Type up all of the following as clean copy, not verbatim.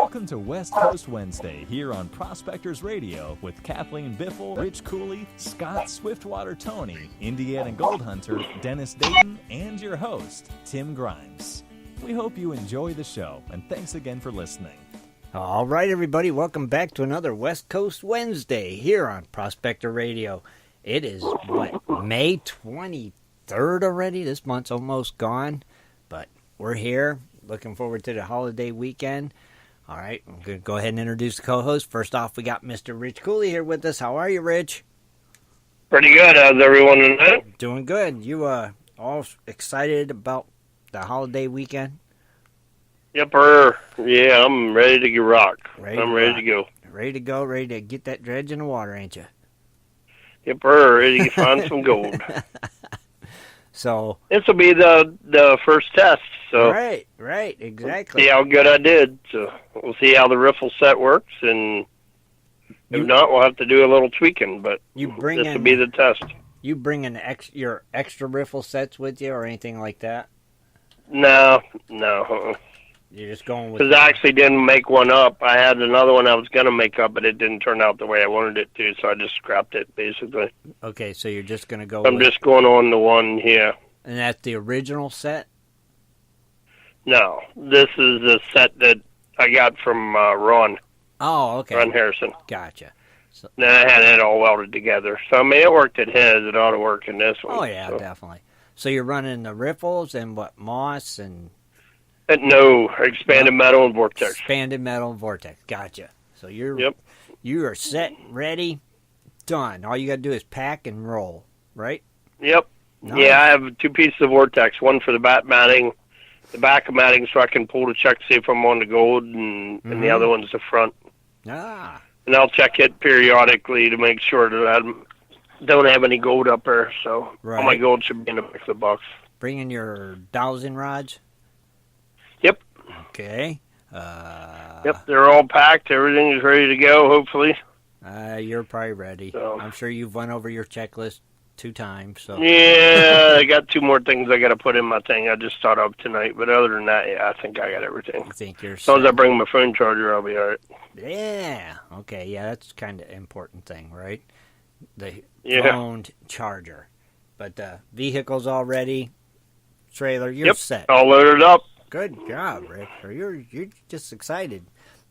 Welcome to West Coast Wednesday here on Prospectors Radio with Kathleen Biffle, Rich Cooley, Scott Swiftwater Toney, Indiana Gold Hunter, Dennis Dayton, and your host, Tim Grimes. We hope you enjoy the show, and thanks again for listening. All right, everybody, welcome back to another West Coast Wednesday here on Prospector Radio. It is, May 23rd already? This month's almost gone, but we're here. Looking forward to the holiday weekend. All right, I'm going to go ahead and introduce the co-host. First off, we got Mr. Rich Cooley here with us. How are you, Rich? Pretty good. How's everyone tonight? Doing good. You all excited about the holiday weekend? Yepper. Yeah, I'm ready to get rock. I'm ready to go. Ready to go, ready to get that dredge in the water, ain't you? Yepper. Ready to find some gold. So this will be the first test. So right, exactly. See how good I did. So we'll see how the riffle set works, and if not, we'll have to do a little tweaking. But this will be the test. You bring your extra riffle sets with you, or anything like that? No. You're just going with. Because I actually didn't make one up. I had another one I was gonna make up, but it didn't turn out the way I wanted it to, so I just scrapped it basically. Okay, so you're just gonna go. I'm just going on the one here. And that's the original set? No, this is a set that I got from Ron. Oh, okay. Ron Harrison. Gotcha. So, then I had it all welded together. So, I mean, it worked at his. It ought to work in this one. Oh, yeah, definitely. So you're running the riffles and what, moss and... No, expanded metal and vortex. Expanded metal and vortex. Gotcha. So you are set, ready, done. All you got to do is pack and roll, right? Yep. Nice. Yeah, I have two pieces of vortex. One for the back matting, so I can pull to check to see if I'm on the gold, and the other one's the front. Ah. And I'll check it periodically to make sure that I don't have any gold up there. So all my gold should be in the back of the box. Bringing your dowsing rods? Yep. Okay. Yep, they're all packed. Everything is ready to go, hopefully. You're probably ready. So. I'm sure you've went over your checklist 2 times. So. Yeah, I got 2 more things I got to put in my thing I just thought of tonight. But other than that, yeah, I think I got everything. I think you're as long as I bring my phone charger, I'll be all right. Yeah. Okay, yeah, that's kind of important thing, right? The phone charger. But the vehicle's all ready. Trailer, you're set. All loaded up. Good job, Rick. You're just excited.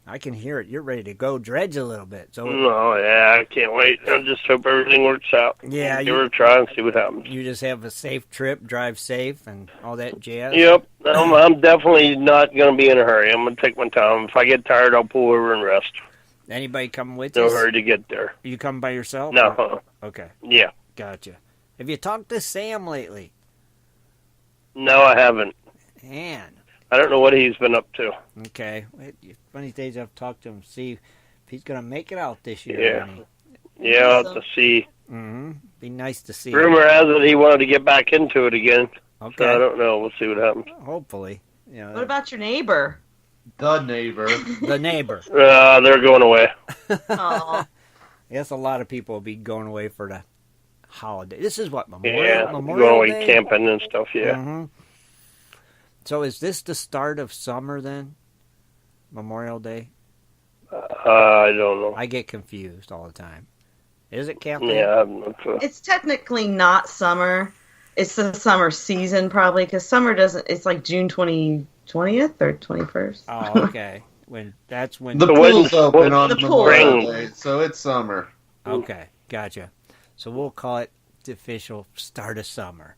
I can hear it. You're ready to go dredge a little bit. So. Oh, yeah, I can't wait. I just hope everything works out. Yeah. Give it a try and see what happens. You just have a safe trip, drive safe, and all that jazz? Yep. I'm definitely not going to be in a hurry. I'm going to take my time. If I get tired, I'll pull over and rest. Anybody coming with you? No hurry to get there. You come by yourself? No. Okay. Yeah. Gotcha. Have you talked to Sam lately? No, I haven't. Man. I don't know what he's been up to. Okay. Funny days I've talked to him, see if he's going to make it out this year. Yeah, I'll have to see. Mm-hmm. Be nice to see. Rumor has it he wanted to get back into it again. Okay. So I don't know. We'll see what happens. Hopefully. What about your neighbor? The neighbor. The neighbor. They're going away. Oh. Yes, a lot of people will be going away for the holiday. This is what, Memorial going away Day? Camping and stuff, yeah. Mm-hmm. So is this the start of summer then? Memorial Day? I don't know. I get confused all the time. Is it, Kathleen? Yeah, I'm not sure. It's technically not summer. It's the summer season probably, because summer doesn't, it's like June 20th or 21st. Oh, okay. That's when the pool's open on Memorial Day, so it's summer. Okay, gotcha. So we'll call it the official start of summer.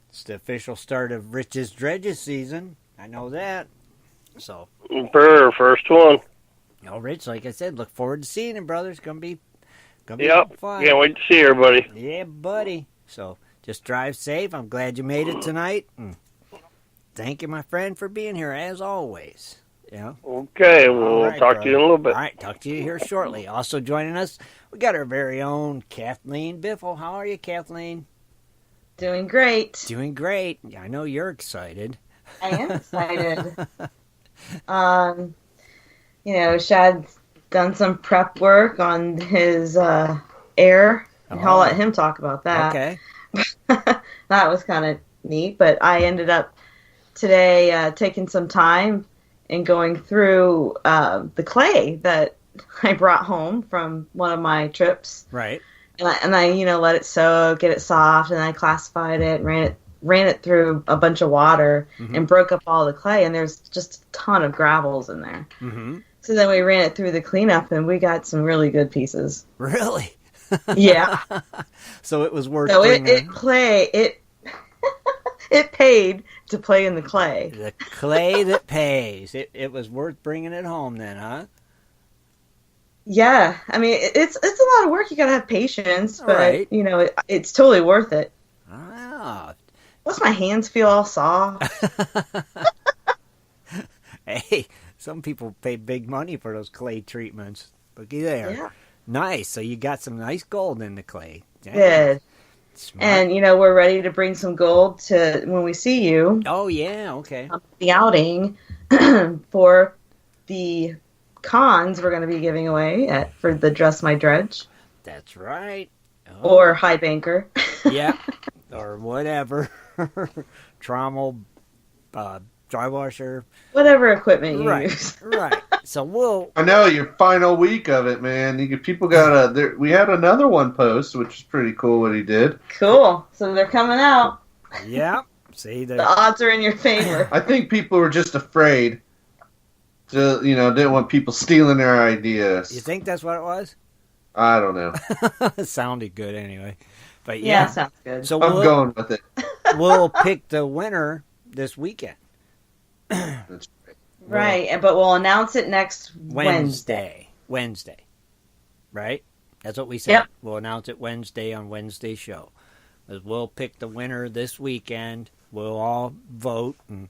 It's the official start of Rich's dredges season. I know that. So. First one. Rich, like I said, look forward to seeing him, brother. It's gonna be fun. Can't wait to see everybody. Yeah, buddy. So just drive safe. I'm glad you made it tonight. And thank you, my friend, for being here as always. Yeah. Okay, we'll talk to you in a little bit. All right, talk to you here shortly. Also joining us, we got our very own Kathleen Biffle. How are you, Kathleen? Doing great. Doing great. I know you're excited. I am excited. Shad's done some prep work on his air, and I'll let him talk about that. Okay. That was kind of neat, but I ended up today taking some time and going through the clay that I brought home from one of my trips. Right. And I let it soak, get it soft, and I classified it, and ran it through a bunch of water, and broke up all the clay, and there's just a ton of gravels in there. Mm-hmm. So then we ran it through the cleanup, and we got some really good pieces. Really? Yeah. So it was worth. So it paid to play in the clay. The clay that pays. It was worth bringing it home then, huh? Yeah, I mean it's a lot of work. You gotta have patience, but right. It's totally worth it. Ah. Plus, my hands feel all soft. Hey, some people pay big money for those clay treatments. Looky there. Yeah. Nice. So you got some nice gold in the clay. Good. Smart. And we're ready to bring some gold to when we see you. Oh yeah, okay. The outing for the cons we're going to be giving away for the Dress My Dredge. That's right. Oh. Or High Banker. Yeah. Or whatever. Trommel, dry washer. Whatever equipment you right. use. Right. So I know your final week of it, man. People got we had another one post, which is pretty cool what he did. Cool. So they're coming out. Yeah. See, the odds are in your favor. I think people were just afraid. Didn't want people stealing their ideas. You think that's what it was? I don't know. It sounded good anyway. But yeah, sounds good. So I'm going with it. We'll pick the winner this weekend. That's right, but we'll announce it next Wednesday. Right? That's what we said. Yep. We'll announce it Wednesday on Wednesday's show. We'll pick the winner this weekend. We'll all vote and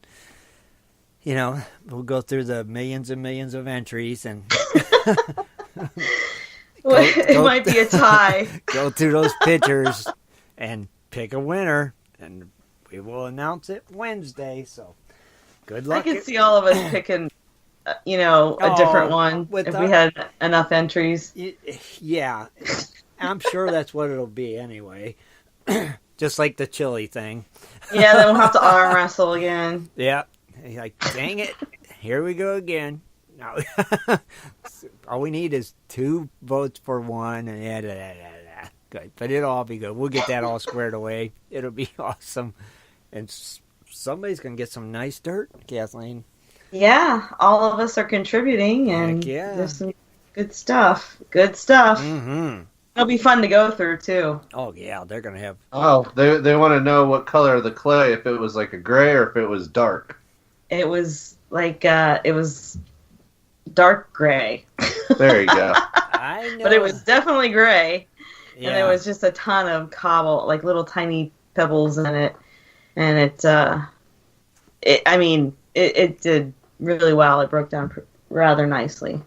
we'll go through the millions and millions of entries and it might be a tie. Go through those pictures and pick a winner, and we will announce it Wednesday. So, good luck. I can see all of us picking, a different one if we had enough entries. Yeah, I'm sure that's what it'll be anyway. Just like the chili thing. Yeah, then we'll have to arm wrestle again. Yeah. Like, dang it, here we go again. No. All we need is 2 votes for one, and good. But it'll all be good. We'll get that all squared away. It'll be awesome. And somebody's going to get some nice dirt, Kathleen. Yeah, all of us are contributing, and there's some good stuff. Good stuff. Mm-hmm. It'll be fun to go through, too. Oh, yeah, they're going to have... Oh, they want to know what color of the clay, if it was like a gray or if it was dark. It was like, it was dark gray. There you go. I know. But it was definitely gray. Yeah. And there was just a ton of cobble, like little tiny pebbles in it. And it did really well. It broke down rather nicely.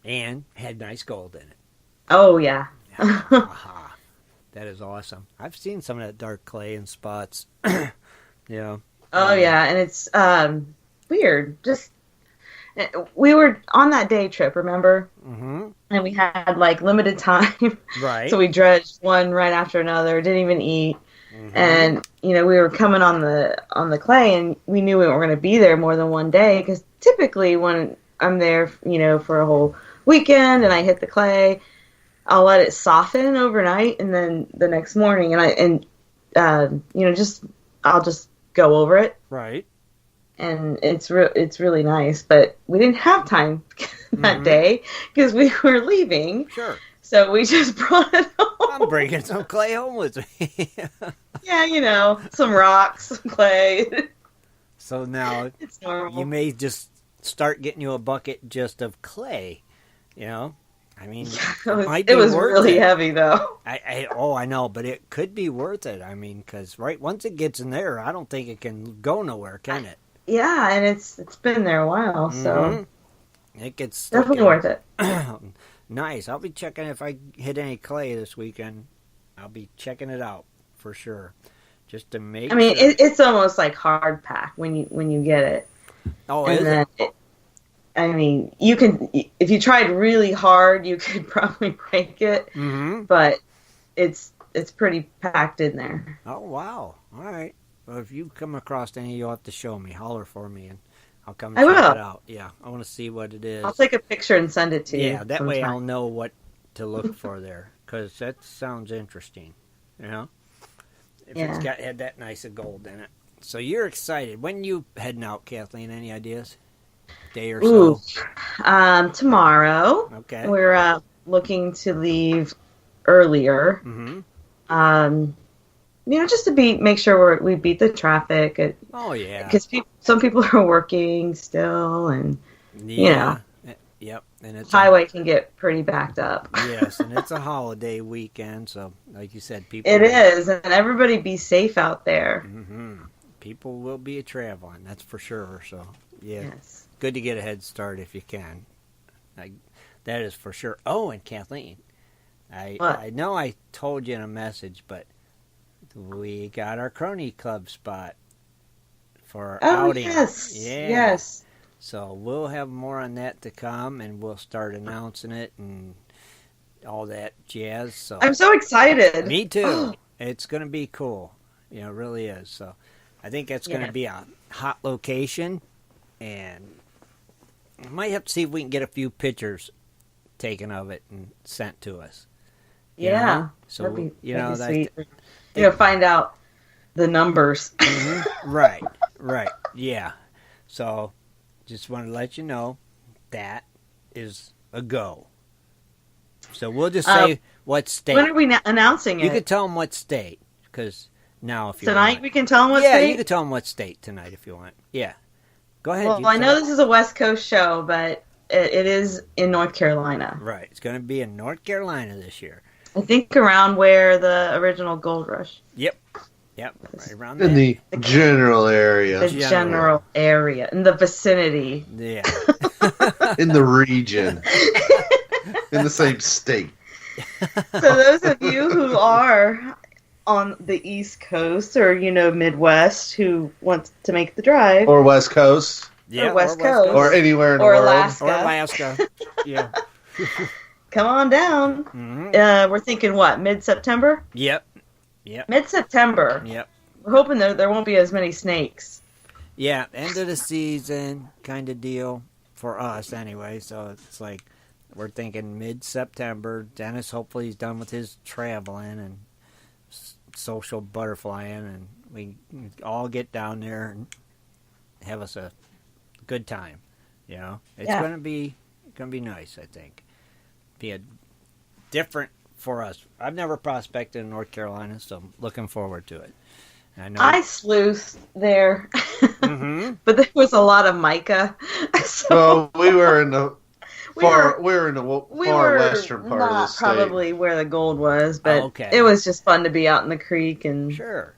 And had nice gold in it. Oh, yeah. Aha. That is awesome. I've seen some of that dark clay in spots. Yeah. Oh, yeah, and it's weird. We were on that day trip, remember? Mm-hmm. And we had, limited time. Right. So we dredged one right after another, didn't even eat. Mm-hmm. And, we were coming on the clay, and we knew we weren't going to be there more than one day, because typically when I'm there, for a whole weekend and I hit the clay, I'll let it soften overnight, and then the next morning, I'll just go over it. Right. And it's really nice, but we didn't have time that day because we were leaving. Sure. So we just brought it home. I'm bringing some clay home with me. Yeah, some rocks, some clay. So now it's normal. You may just start getting you a bucket just of clay, I mean, it was really heavy, though. I know, but it could be worth it. I mean, because once it gets in there, I don't think it can go nowhere, can it? Yeah, and it's been there a while, so it gets definitely worth it. Nice. I'll be checking if I hit any clay this weekend. I'll be checking it out for sure, just to make. I mean, sure. It's almost like hard pack when you get it. Oh, and is then it? You can, if you tried really hard, you could probably break it, but it's pretty packed in there. Oh, wow. All right. Well, if you come across any, you'll have to show me. Holler for me, and I'll come I check will. it out. Yeah, I want to see what it is. I'll take a picture and send it to you. Yeah, that way sometime. I'll know what to look for there, because that sounds interesting, you know? If Yeah. it's had that nice of gold in it. So you're excited. When you heading out, Kathleen? Any ideas? Day or Ooh. so? Tomorrow. Okay. We're looking to leave earlier. Mm-hmm. Just to make sure we beat the traffic. Oh, yeah. Because some people are working still, and Yeah. Yep. And it's highway can get pretty backed up. Yes, and it's a holiday weekend, so like you said, people... It is, and everybody be safe out there. Mm-hmm. People will be traveling, that's for sure. So, yeah, Yes. good to get a head start if you can. That is for sure. Oh, and Kathleen, I know I told you in a message, but we got our Crony Club spot for our outing. Yes. Yeah. Yes. So we'll have more on that to come, and we'll start announcing it and all that jazz. So I'm so excited. Me too. It's going to be cool. It really is. So I think it's going to be a hot location, and we might have to see if we can get a few pictures taken of it and sent to us. You know? So that'd be sweet. Find out the numbers. Right. Yeah. So just want to let you know that is a go. So we'll just say what state. When are we announcing it? You could tell them what state, because now if you tonight want. we can tell them what yeah, state? you could tell them what state tonight if you want. Yeah. Go ahead. Well, I know this is a West Coast show, but it is in North Carolina. Right. It's going to be in North Carolina this year. I think around where the original Gold Rush. Yep. Right around In there. the general area. The general area. In the vicinity. Yeah. In the region. In the same state. So those of you who are on the East Coast or, Midwest who want to make the drive. Or West Coast. Yeah, or West Coast. Or anywhere in the or world. Alaska. Or Alaska. Yeah. Come on down. Mm-hmm. We're thinking what, mid-September? Yep. Mid-September. Yep. We're hoping there won't be as many snakes. Yeah, end of the season kind of deal for us anyway. So it's like we're thinking mid-September. Dennis hopefully he's done with his traveling and social butterflying, and we all get down there and have us a good time. It's gonna be nice. I think be a different for us. I've never prospected in North Carolina, so I'm looking forward to it. I sleuthed there, Mm-hmm. but there was a lot of mica. So Well, we were in the we far were western part of the not state. probably where the gold was, but Okay. it was just fun to be out in the creek and Sure.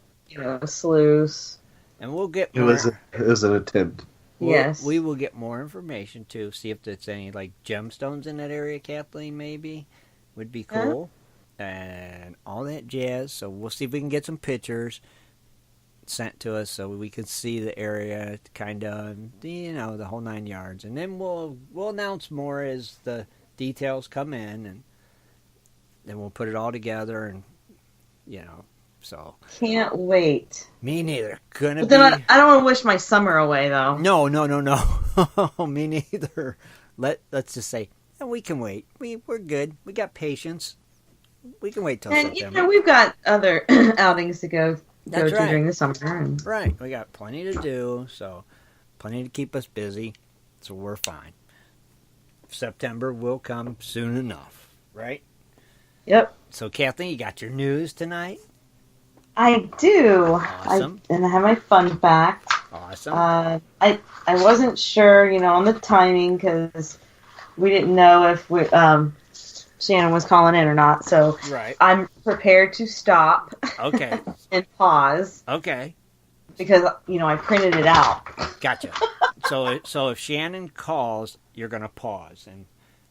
sluice. And we'll get It more. was an attempt. Yes. We will get more information too. See if there's any like gemstones in that area, Kathleen. Maybe would be cool, and all that jazz. So we'll see if we can get some pictures sent to us so we can see the area, kind of, the whole 9 yards. And then we'll announce more as the details come in, and then we'll put it all together, and so. Can't wait. Me neither. Gonna But then be. I don't want to wish my summer away though. No. Me neither. Let's just say we can wait. We're good. We got patience. We can wait till And September. we've got other outings to go That's to right. during the summer. And Right. We got plenty to do, so plenty to keep us busy. So we're fine. September will come soon enough, right? Yep, So Kathleen, you got your news tonight? I do. Awesome. And I have my fun fact. Awesome. I wasn't sure, on the timing because we didn't know if Shannon was calling in or not. So Right. I'm prepared to stop Okay. and pause Okay. because I printed it out. Gotcha. So if Shannon calls, you're gonna pause,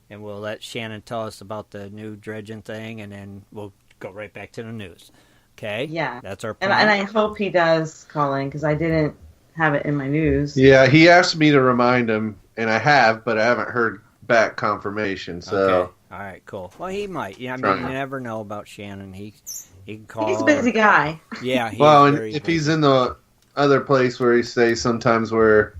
and we'll let Shannon tell us about the new dredging thing, and then we'll go right back to the news. Okay? Yeah. That's our And plan. I hope he does call in because I didn't have it in my news. Yeah, he asked me to remind him, and I have, but I haven't heard back confirmation. So Okay. All right. Cool. Well, he might. Yeah. I mean, Trying. you never know about Shannon. He can call. He's a busy guy. Yeah. He's well, and very if busy. he's in the other place where he stays, sometimes where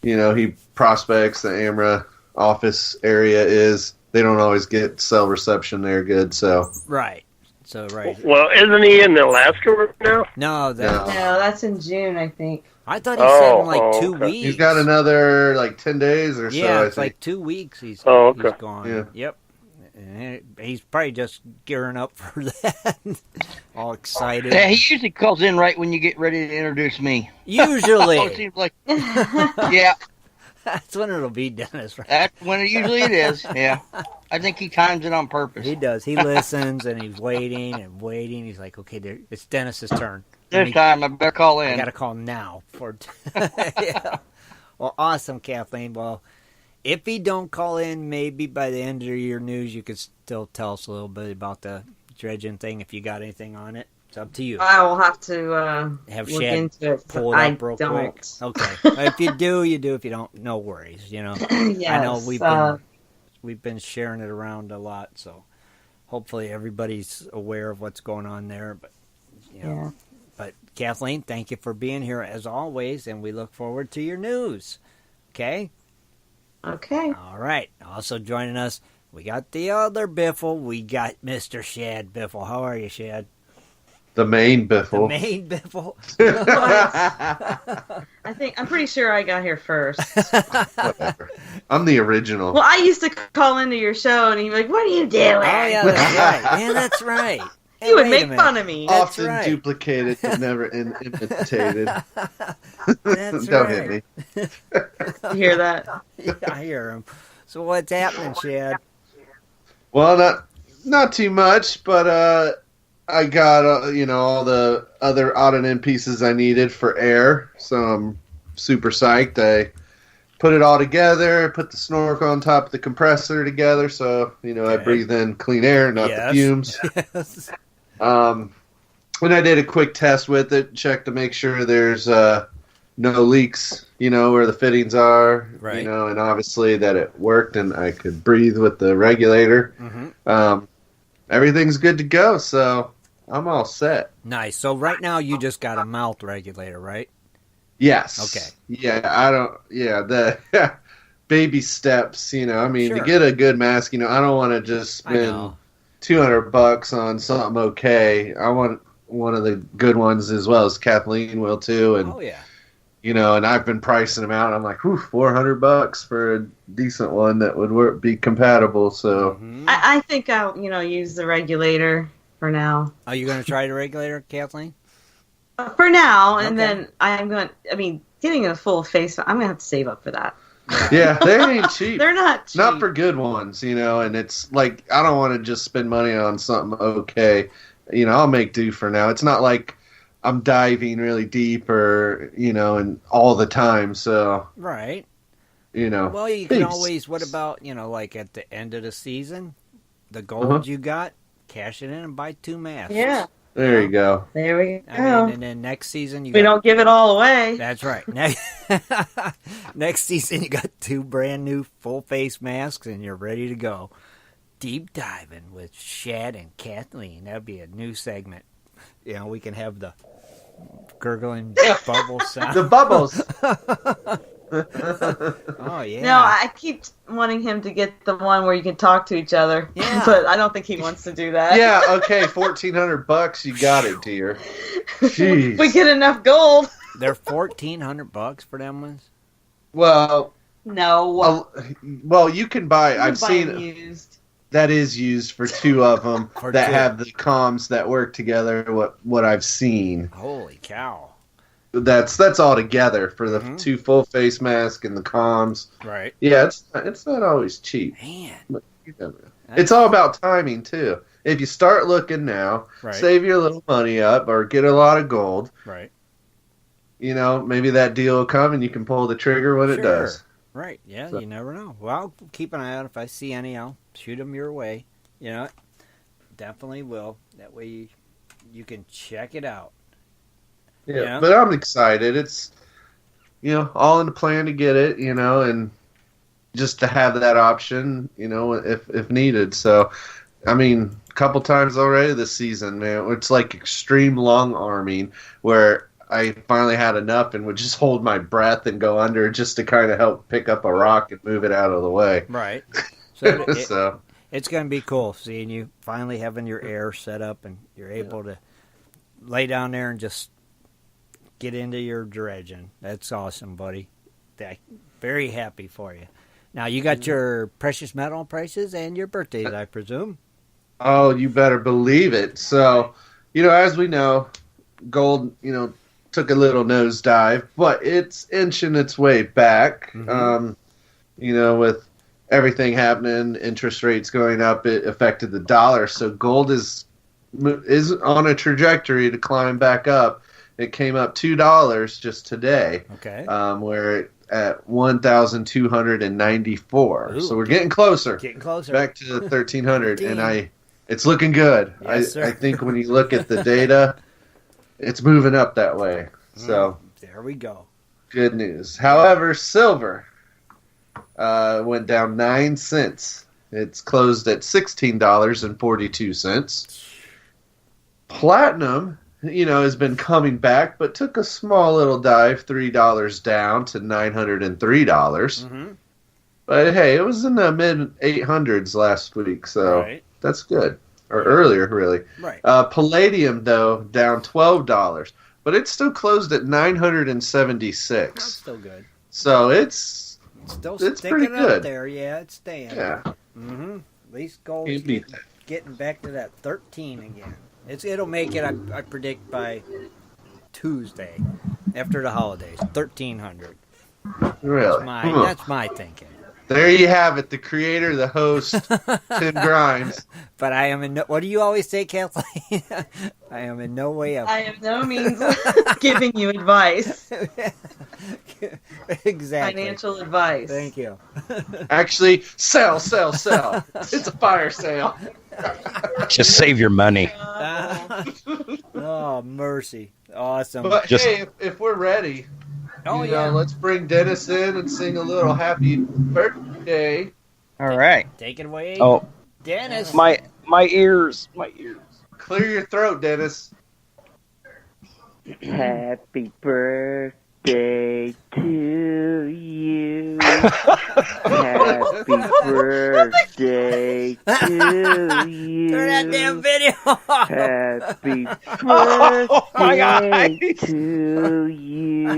he prospects the AMRA office area is. They don't always get cell reception there good, so. Right. Right. Well, isn't he in Alaska right now? No, No, that's in June, I think. I thought he said in like 2 okay. weeks. He's got another, like, 10 days or so, Yeah, I it's think. like 2 weeks he's okay. he's gone. Yeah. Yep. And he's probably just gearing up for that. All excited. Yeah, he usually calls in right when you get ready to introduce me. Usually. It seems like, yeah, That's when it'll be, Dennis. Right? that's when it usually it is. Yeah, I think he times it on purpose. He does. He listens and he's waiting and waiting. He's like, okay, it's Dennis's turn. This time I better call in. I got to call now. Yeah. Well, awesome, Kathleen. Well, if he don't call in, maybe by the end of your news, you could still tell us a little bit about the dredging thing if you got anything on it. It's up to you. I will have to Have look Shad into it. pull it I up real don't. quick. Okay. If you do, you do. If you don't, no worries. Yes, I know we've been sharing it around a lot, so hopefully everybody's aware of what's going on there. But Yeah. But Kathleen, thank you for being here as always, and we look forward to your news. Okay. Okay. All right. Also joining us, we got the other Biffle. We got Mr. Shad Biffle. How are you, Shad? The main Biffle. The main Biffle. I'm pretty sure I got here first. Whatever. I'm the original. Well, I used to call into your show and you'd be like, "What are you doing?" Oh, yeah, that's right. Yeah, that's right. You would Wait a make minute. fun of me. That's Often right. duplicated, but never imitated. That's Don't right. hit me. You hear that? Yeah, I hear him. So what's happening, Shad? Well, not too much, but I got all the other odd and end pieces I needed for air, so I'm super psyched. I put it all together, put the snorkel on top of the compressor together, so I breathe in clean air, not the fumes. Yes. When I did a quick test with it, checked to make sure there's no leaks, where the fittings are, Right. and obviously that it worked and I could breathe with the regulator. Mm-hmm. Everything's good to go, so I'm all set. Nice. So right now you just got a mouth regulator, right? Yes. Okay. Yeah, the baby steps, Sure. to get a good mask, I don't want to just I spend know. $200 on something okay. I want one of the good ones as well as Kathleen will too, and Oh, yeah. and I've been pricing them out. I'm like, $400 for a decent one that would be compatible. So Mhm. I think I'll use the regulator for now. Are you going to try the regulator, Kathleen? For now, and Okay. then getting a full face, I'm going to have to save up for that. yeah, they ain't cheap. They're not cheap. Not for good ones, and it's like I don't want to just spend money on something okay. I'll make do for now. It's not like I'm diving really deep or and all the time. So Right. Well, Well, you can always, what about, like at the end of the season, the gold you got, cash it in and buy 2 masks. Yeah, there you go. there we I go. mean, and then next season you We got... don't give it all away. That's right. Next season, you got 2 brand new full face masks, and you're ready to go. Deep diving with Shad and Kathleen. That'd be a new segment. We can have the gurgling bubble sound. The bubbles. Oh yeah. No, I keep wanting him to get the one where you can talk to each other. Yeah. But I don't think he wants to do that. Yeah. Okay. $1,400. You got it, dear. Jeez. We get enough gold. They're $1,400 for them ones. Well, No. you can buy. I've seen used. that is used for 2 of them For that 2. have the comms that work together. What I've seen. Holy cow! That's all together for the Mhm. 2 full face masks and the comms. Right, Yeah, it's not always cheap. man. But you never know. It's all about timing too. If you start looking now, Right. save your little money up or get a lot of gold, Right, maybe that deal will come and you can pull the trigger when it Sure. does. right. Yeah, So- you never know. Well, I'll keep an eye out. If I see any, I'll shoot them your way. Definitely will. That way you can check it out. Yeah, Yeah. but I'm excited. It's all in the plan to get it, and just to have that option, if needed. So, I mean, a couple times already this season, man. It's like extreme long arming where I finally had enough and would just hold my breath and go under just to kind of help pick up a rock and move it out of the way. Right. So it's going to be cool seeing you finally having your air set up and you're able to lay down there and just get into your dredging. That's awesome, buddy. Very happy for you. Now, you got your precious metal prices and your birthdays, I presume. Oh, you better believe it. So, as we know, gold, took a little nosedive, but it's inching its way back. Mm-hmm. With everything happening, interest rates going up, it affected the dollar. So gold is on a trajectory to climb back up. It came up $2 just today. Okay. Where at 1,294. Ooh, so we're getting closer. Getting closer. Back to the 1,300, and it's looking good. Yes, I think when you look at the data, it's moving up that way. So there we go. Good news. However, silver went down 9 cents. It's closed at $16.42. Platinum, has been coming back, but took a small little dive, $3 down to $903. Mm-hmm. But hey, it was in the mid 800s last week, so that's good. Or earlier, really. Right. Palladium, though, down $12, but it still closed at $976. That's still good. So it's pretty pretty good up there. Yeah, it's staying. Yeah. Mm-hmm. At least gold's getting back to that 13 again. It'll make it, I predict, by Tuesday after the holidays. 1,300. Really? That's my thinking. There you have it. The creator, the host, Tim Grimes. But I am in no... What do you always say, Kathleen? I am in no way up. I am no means giving you advice. Exactly. Financial advice. Thank you. Actually, sell. It's a fire sale. Just save your money. Oh, mercy. Awesome. But hey, if we're ready... yeah. Let's bring Dennis in and sing a little happy birthday. All right. Take it away. Oh, Dennis. my ears. Clear your throat, Dennis. Happy birthday to you. Happy birthday to you. Turn that damn video off. Happy my birthday to you.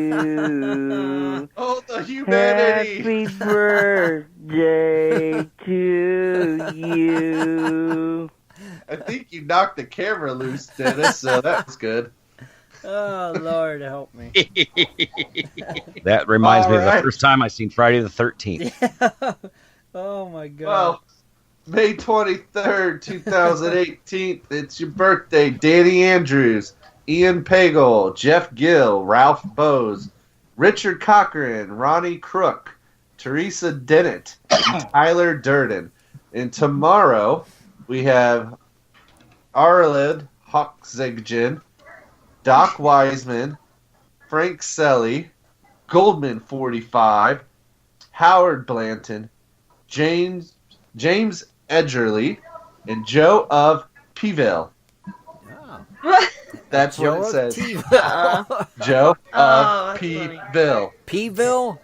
Oh, the humanity. Happy birthday to you. I think you knocked the camera loose, Dennis, so that's good. Oh, Lord, help me. That reminds me of All right. the first time I seen Friday the 13th. Yeah. Oh, my God. Well, May 23rd, 2018, it's your birthday. Danny Andrews, Ian Pagel, Jeff Gill, Ralph Bose, Richard Cochran, Ronnie Crook, Teresa Dennett, and Tyler Durden. And tomorrow, we have Arlid Hoxzigjen, Doc Wiseman, Frank Selly, Goldman 45, Howard Blanton, James Edgerly, and Joe of Peeville. Oh. That's Joe what it of says. Peeville. Joe Oh, of that's funny. Peeville. Peeville?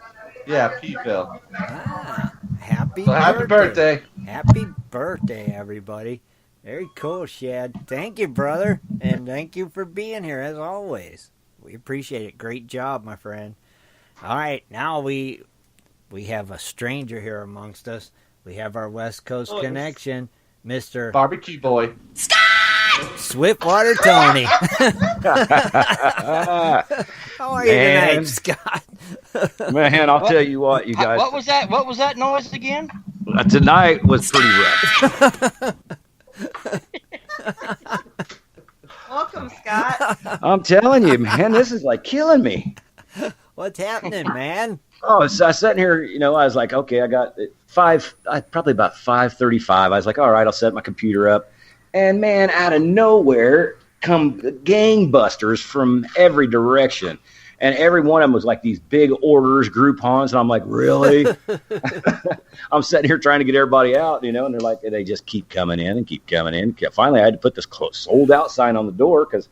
Yeah, Peeville. Ah, happy Well, happy birthday. Happy birthday, everybody. Very cool, Shad. Thank you, brother. And thank you for being here, as always. We appreciate it. Great job, my friend. All right, now we have a stranger here amongst us. We have our West Coast connection, Mr. Barbecue boy. Swiftwater Toney. How are you tonight, Man. Scott? Man, I'll tell you what, you guys. What was that? What was that noise again? Tonight was pretty rough. Welcome, Scott. I'm telling you, man, this is like killing me. What's happening, man? Oh, so I was sitting here, I was like, okay, I got probably about 5:35. I was like, all right, I'll set my computer up. And man, out of nowhere come gangbusters from every direction. And every one of them was like these big orders, Groupons. And I'm like, really? I'm sitting here trying to get everybody out, and they're like, they just keep coming in and keep coming in. Finally, I had to put this sold out sign on the door because,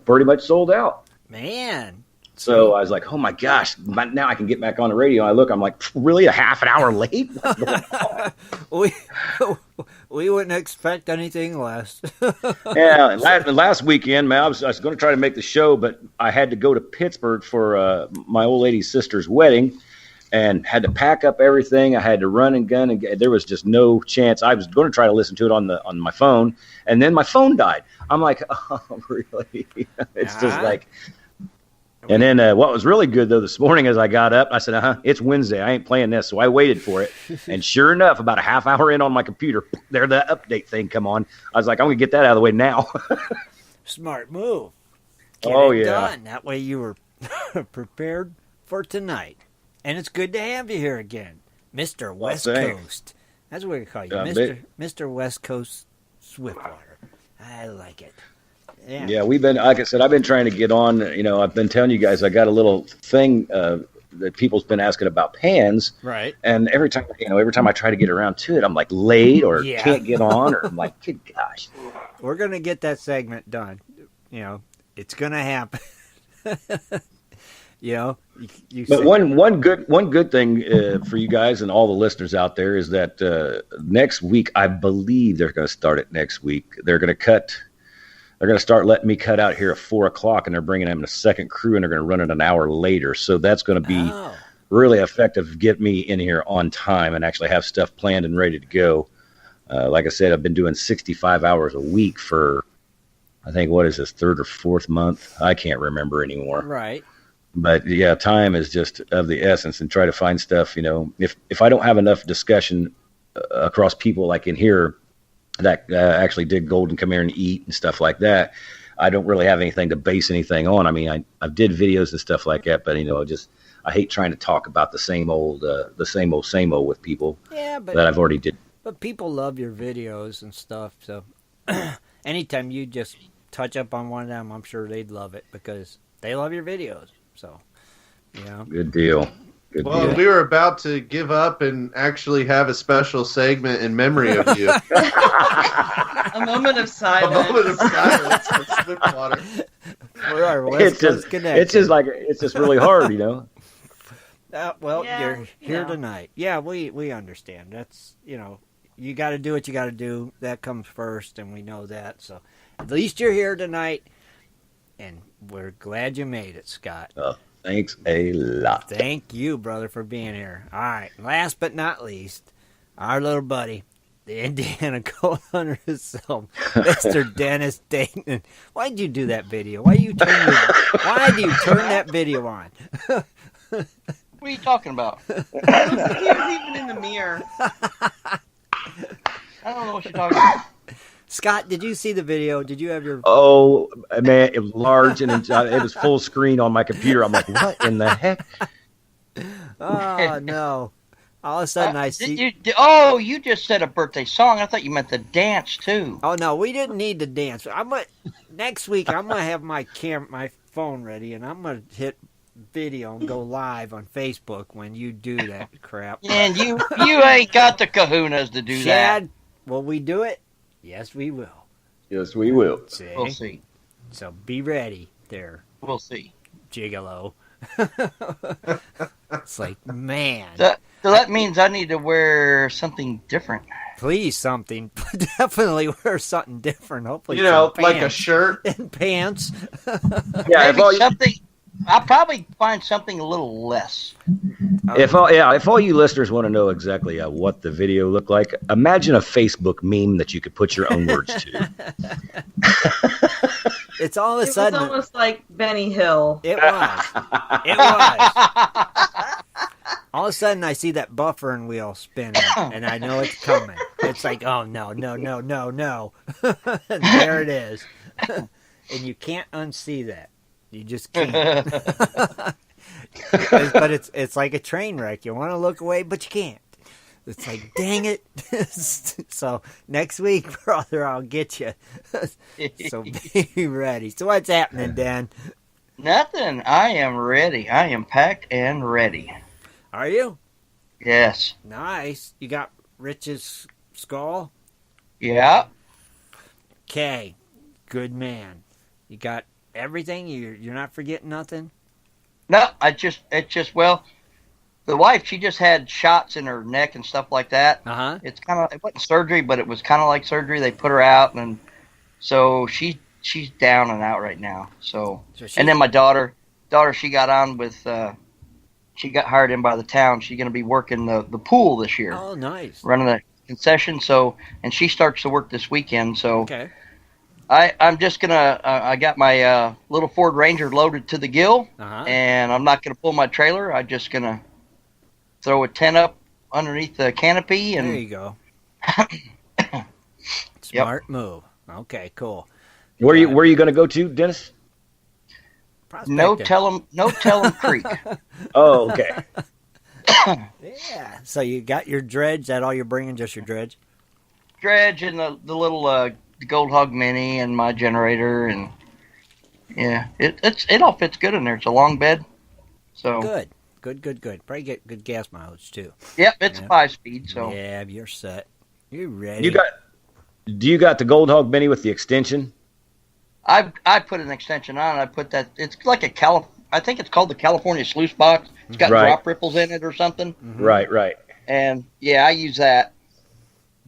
pretty much sold out. Man. So I was like, oh my gosh, now I can get back on the radio. I look, I'm like, really, a half an hour late? What's going on? we wouldn't expect anything less. Yeah, last weekend, man, I was going to try to make the show, but I had to go to Pittsburgh for my old lady's sister's wedding and had to pack up everything. I had to run and gun, and there was just no chance. I was going to try to listen to it on my phone, and then my phone died. I'm like, oh, really? It's just like... And then what was really good, though, this morning as I got up, I said, it's Wednesday. I ain't playing this. So I waited for it. And sure enough, about a half hour in on my computer, there the update thing come on. I was like, I'm going to get that out of the way now. Smart move. Get it done. That way you were prepared for tonight. And it's good to have you here again, Mr. West Coast. That's what we call you, Mr. West Coast Swiftwater. I like it. Yeah, we've been, like I said, I've been trying to get on. I've been telling you guys I got a little thing that people's been asking about pans. Right. And every time I try to get around to it, I'm like late or can't get on, or I'm like, good gosh. We're going to get that segment done. It's going to happen. But one good thing for you guys and all the listeners out there is that next week, I believe they're going to start it next week. They're going to start letting me cut out here at 4:00, and they're bringing in a second crew, and they're going to run it an hour later. So that's going to be really effective. Get me in here on time and actually have stuff planned and ready to go. Like I said, I've been doing 65 hours a week for, I think, what is this, third or fourth month? I can't remember anymore. Right. But yeah, time is just of the essence, and try to find stuff. If I don't have enough discussion across people like in here that actually did Golden Come Here and Eat and stuff like that, I don't really have anything to base anything on. I mean, I did videos and stuff like that, but I hate trying to talk about the same old with people that I've already did. But people love your videos and stuff, so anytime you just touch up on one of them, I'm sure they'd love it because they love your videos. So, good deal. Well, we were about to give up and actually have a special segment in memory of you. A moment of silence. A moment of silence for Swiftwater. For our West Coast connection. It's just really hard, You're here tonight. Yeah, we understand. That's, you got to do what you got to do. That comes first, and we know that. So at least you're here tonight, and we're glad you made it, Scott. Thanks a lot. Thank you, brother, for being here. All right, last but not least, our little buddy, the Indiana Gold Hunter himself, Mr. Dennis Dayton. Why'd you do that video? Why do you turn that video on? What are you talking about? He was even in the mirror. I don't know what you're talking about. Scott, did you see the video? Did you have your... Oh, man, it was large, and it was full screen on my computer. I'm like, what in the heck? Oh, no. All of a sudden, I see... You just said a birthday song. I thought you meant the dance, too. Oh, no, we didn't need to dance. Next week, I'm going to have my phone ready, and I'm going to hit video and go live on Facebook when you do that crap. And you ain't got the kahunas to do that. Shad, will we do it? Yes, we will. Yes, we will. See? We'll see. So be ready there. We'll see. Gigolo. It's like, man. So that means I need to wear something different. Please, something. Definitely wear something different. Hopefully, like a shirt and pants. Yeah, something. I'll probably find something a little less. If all you listeners want to know exactly what the video looked like, imagine a Facebook meme that you could put your own words to. It's all of a sudden. It was almost like Benny Hill. It was. It was. All of a sudden, I see that buffering wheel spinning, and I know it's coming. It's like, oh, no. And there it is. And you can't unsee that. You just can't. But it's like a train wreck. You want to look away, but you can't. It's like, dang it. So next week, brother, I'll get you. So be ready. So what's happening, Dan? Nothing. I am ready. I am packed and ready. Are you? Yes. Nice. You got Rich's skull? Yeah. Okay. Good man. You got everything? You're not forgetting nothing? No, well, the wife, she just had shots in her neck and stuff like that. Uh-huh. It wasn't surgery, but it was kind of like surgery. They put her out, and so she's down and out right now. And then my daughter, she got on with, she got hired in by the town. She's going to be working the pool this year. Oh, nice. Running the concession. And she starts to work this weekend. So okay. I'm just going to, I got my little Ford Ranger loaded to the gill, and I'm not going to pull my trailer. I'm just going to throw a tent up underneath the canopy. And there you go. Smart move. Okay, cool. Where are you going to go to, Dennis? No tell 'em Creek. Oh, okay. Yeah. So you got your dredge. That all you're bringing? Just your dredge? Dredge and the little Gold Hog Mini and my generator, and yeah, it all fits good in there. It's a long bed, so good. Probably get good gas mileage too. Yep, it's a 5-speed. So yeah, you're set. You're ready. Do you got the Gold Hog Mini with the extension? I put an extension on. I put that. It's like I think it's called the California Sluice Box. It's got drop ripples in it or something. Mm-hmm. Right. And yeah, I use that.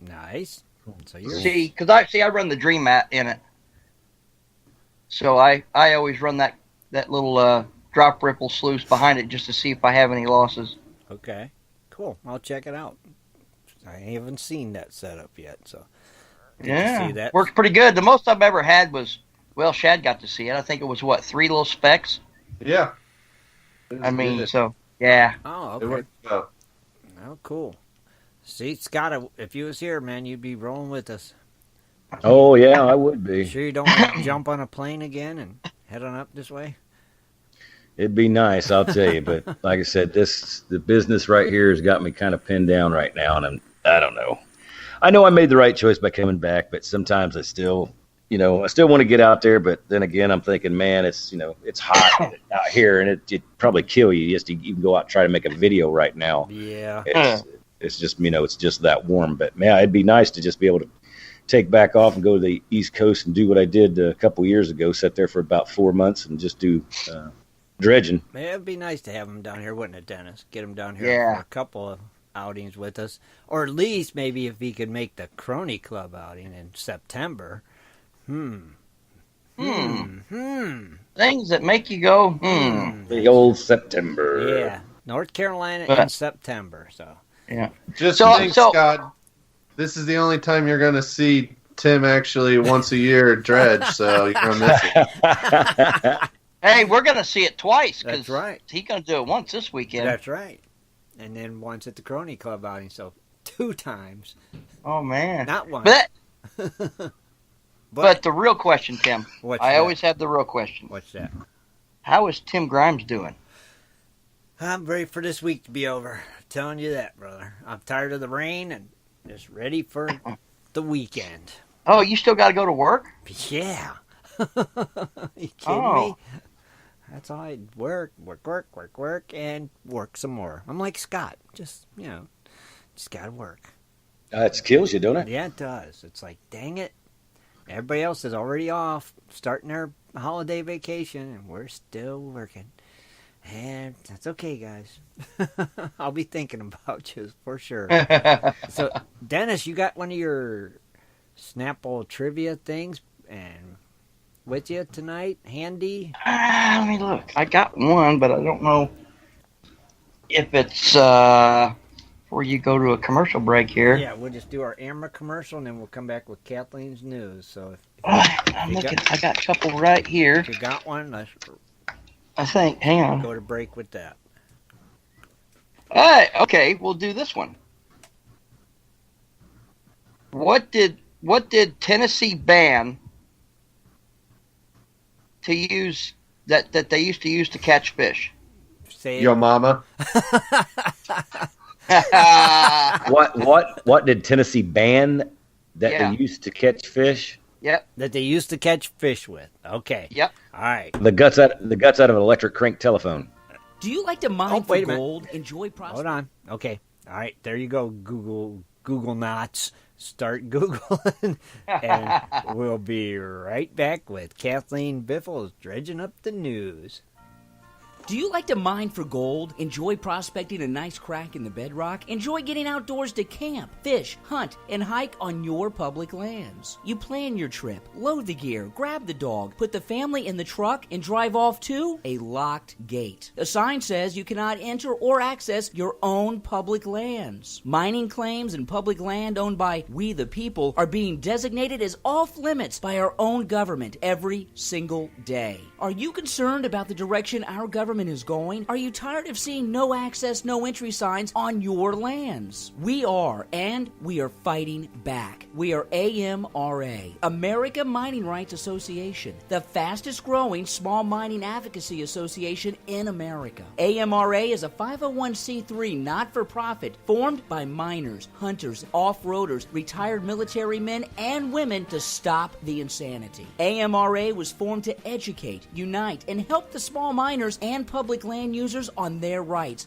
Nice. So because I run the Dream Mat in it. So I always run that little drop ripple sluice behind it just to see if I have any losses. Okay, cool. I'll check it out. I haven't seen that setup yet, so yeah, see that. Works pretty good. The most I've ever had was, well, Shad got to see it. I think it was 3 little specks. Yeah. I mean, so yeah. Oh, It okay. worked well. Oh, cool. See, Scott, if you was here, man, you'd be rolling with us. Oh yeah, I would be. Sure you don't want to jump on a plane again and head on up this way? It'd be nice, I'll tell you. But like I said, the business right here has got me kind of pinned down right now, and I don't know. I know I made the right choice by coming back, but sometimes I still want to get out there. But then again, I'm thinking, man, it's hot out here, and it'd probably kill you just to even go out and try to make a video right now. Yeah. It's just, it's just that warm. But man, it'd be nice to just be able to take back off and go to the East Coast and do what I did a couple years ago. Sat there for about 4 months and just do dredging. Man, it'd be nice to have him down here, wouldn't it, Dennis? Get him down here for a couple of outings with us, or at least maybe if he could make the Crony Club outing in September. Things that make you go, The old September. Yeah, North Carolina in September. So yeah, just think, Scott, this is the only time you're going to see Tim actually once a year at Dredge, so you're going to miss it. Hey, we're going to see it twice. That's right. He's going to do it once this weekend. That's right. And then once at the Crony Club outing, so 2 times. Oh, man. Not one. But the real question, Tim, I always have the real question. What's that? How is Tim Grimes doing? I'm ready for this week to be over. I'm telling you that, brother. I'm tired of the rain and just ready for the weekend. Oh, you still got to go to work? Yeah. You kidding me? That's all I work, and work some more. I'm like Scott. Just got to work. It kills you, don't it? Yeah, it does. It's like, dang it. Everybody else is already off, starting their holiday vacation, and we're still working. And that's okay, guys. I'll be thinking about you for sure. So, Dennis, you got one of your Snapple trivia things and with you tonight, handy? Let me look. I got one, but I don't know if it's before you go to a commercial break here. Yeah, we'll just do our AMRA commercial, and then we'll come back with Kathleen's news. So, I got a couple right here. If you got one, let's I think. Hang on. go to break with that. Okay, we'll do this one. What did Tennessee ban to use that they used to use to catch fish? Say Yo mama. What did Tennessee ban that they used to catch fish? Yep. That they used to catch fish with. Okay. Yep. All right. The guts out of an electric crank telephone. Do you like to mine for wait a minute. gold? Enjoy prospecting. Hold on. Okay. All right. There you go, Google Google knots, start Googling, and we'll be right back with Kathleen Biffle's Dredging Up the News. Do you like to mine for gold? Enjoy prospecting a nice crack in the bedrock? Enjoy getting outdoors to camp, fish, hunt, and hike on your public lands? You plan your trip, load the gear, grab the dog, put the family in the truck, and drive off to a locked gate. A sign says you cannot enter or access your own public lands. Mining claims and public land owned by we the people are being designated as off limits by our own government every single day. Are you concerned about the direction our government is going? Are you tired of seeing no access, no entry signs on your lands? We are, and we are fighting back. We are AMRA, America Mining Rights Association, the fastest growing small mining advocacy association in America. AMRA is a 501c3 not-for-profit formed by miners, hunters, off-roaders, retired military men, and women to stop the insanity. AMRA was formed to educate, unite, and help the small miners and public land users on their rights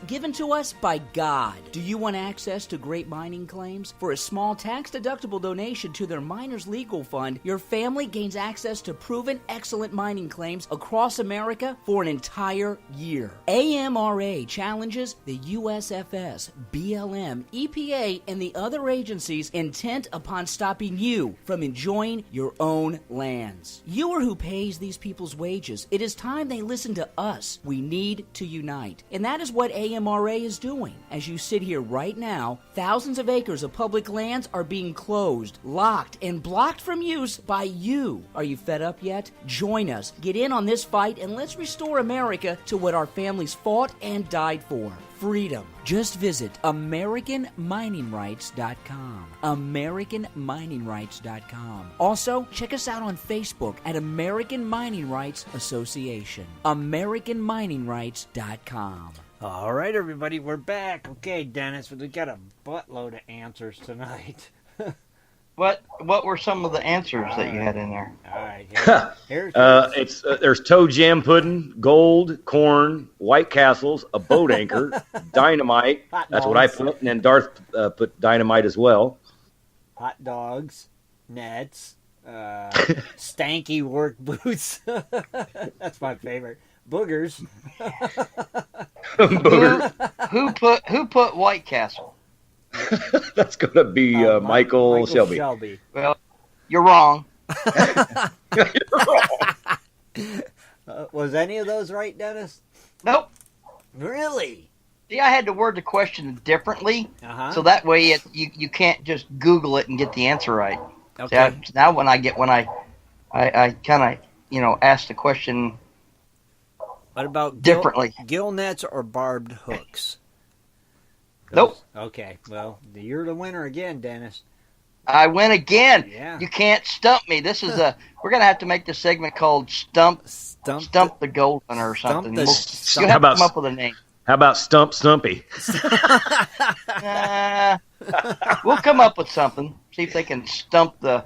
given to us by God. Do you want access to great mining claims? For a small tax-deductible donation to their Miners Legal Fund, your family gains access to proven excellent mining claims across America for an entire year. AMRA challenges the USFS, BLM, EPA, and the other agencies intent upon stopping you from enjoying your own lands. You are who pays these people's wages. It is time they listen to us. We need to unite. And that is what AMRA is doing. As you sit here right now, thousands of acres of public lands are being closed, locked, and blocked from use by you. Are you fed up yet? Join us. Get in on this fight and let's restore America to what our families fought and died for. Freedom. Just visit AmericanMiningRights.com. AmericanMiningRights.com. Also, check us out on Facebook at American Mining Rights Association. AmericanMiningRights.com. All right, everybody, we're back. Okay, Dennis, we got a buttload of answers tonight. What were some of the answers that you had in there? All right, here's there's toe jam pudding, gold, corn, White Castles, a boat anchor, dynamite. Hot That's what I dogs. put, and then Darth put dynamite as well. hot dogs, nets, stanky work boots. That's my favorite. Boogers. Booger. Who put White Castle? That's gonna be Michael Shelby. Well, you're wrong. Was any of those right, Dennis? Nope. Really? See, I had to word the question differently, Uh-huh. so that way you can't just Google it and get the answer right. Okay. See, now when I kind of ask the question What about differently. gill nets or barbed hooks? Nope. Okay, well, you're the winner again, Dennis. I win again. Yeah. You can't stump me. This is we're gonna have to make this segment called Stump the Gold Hunter or something. the- You'll How have to about- come up with a name. How about Stumpy? We'll come up with something. See if they can stump the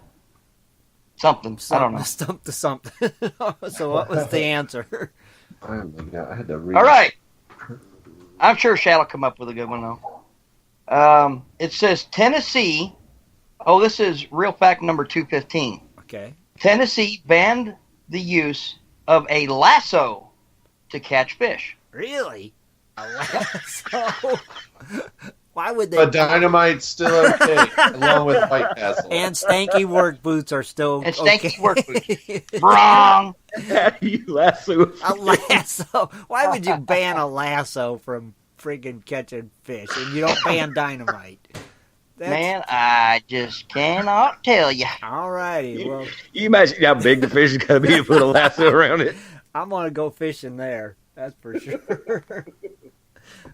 something. I don't know. Stump to something. So what was the answer? I had to read. All right. I'm sure Shad will come up with a good one, though. It says Tennessee. Oh, this is real fact number 215. Okay. Tennessee banned the use of a lasso to catch fish. Really? A lasso? Why would they? But dynamite's still okay, along with White Castle. And stanky work boots are still And stanky okay. work boots. Wrong. You lasso. A lasso. Why would you ban a lasso from friggin' catching fish and you don't ban dynamite? Man, I just cannot tell you. All righty. Well, You imagine how big the fish is gonna be to put a lasso around it. I'm going to go fishing there. That's for sure.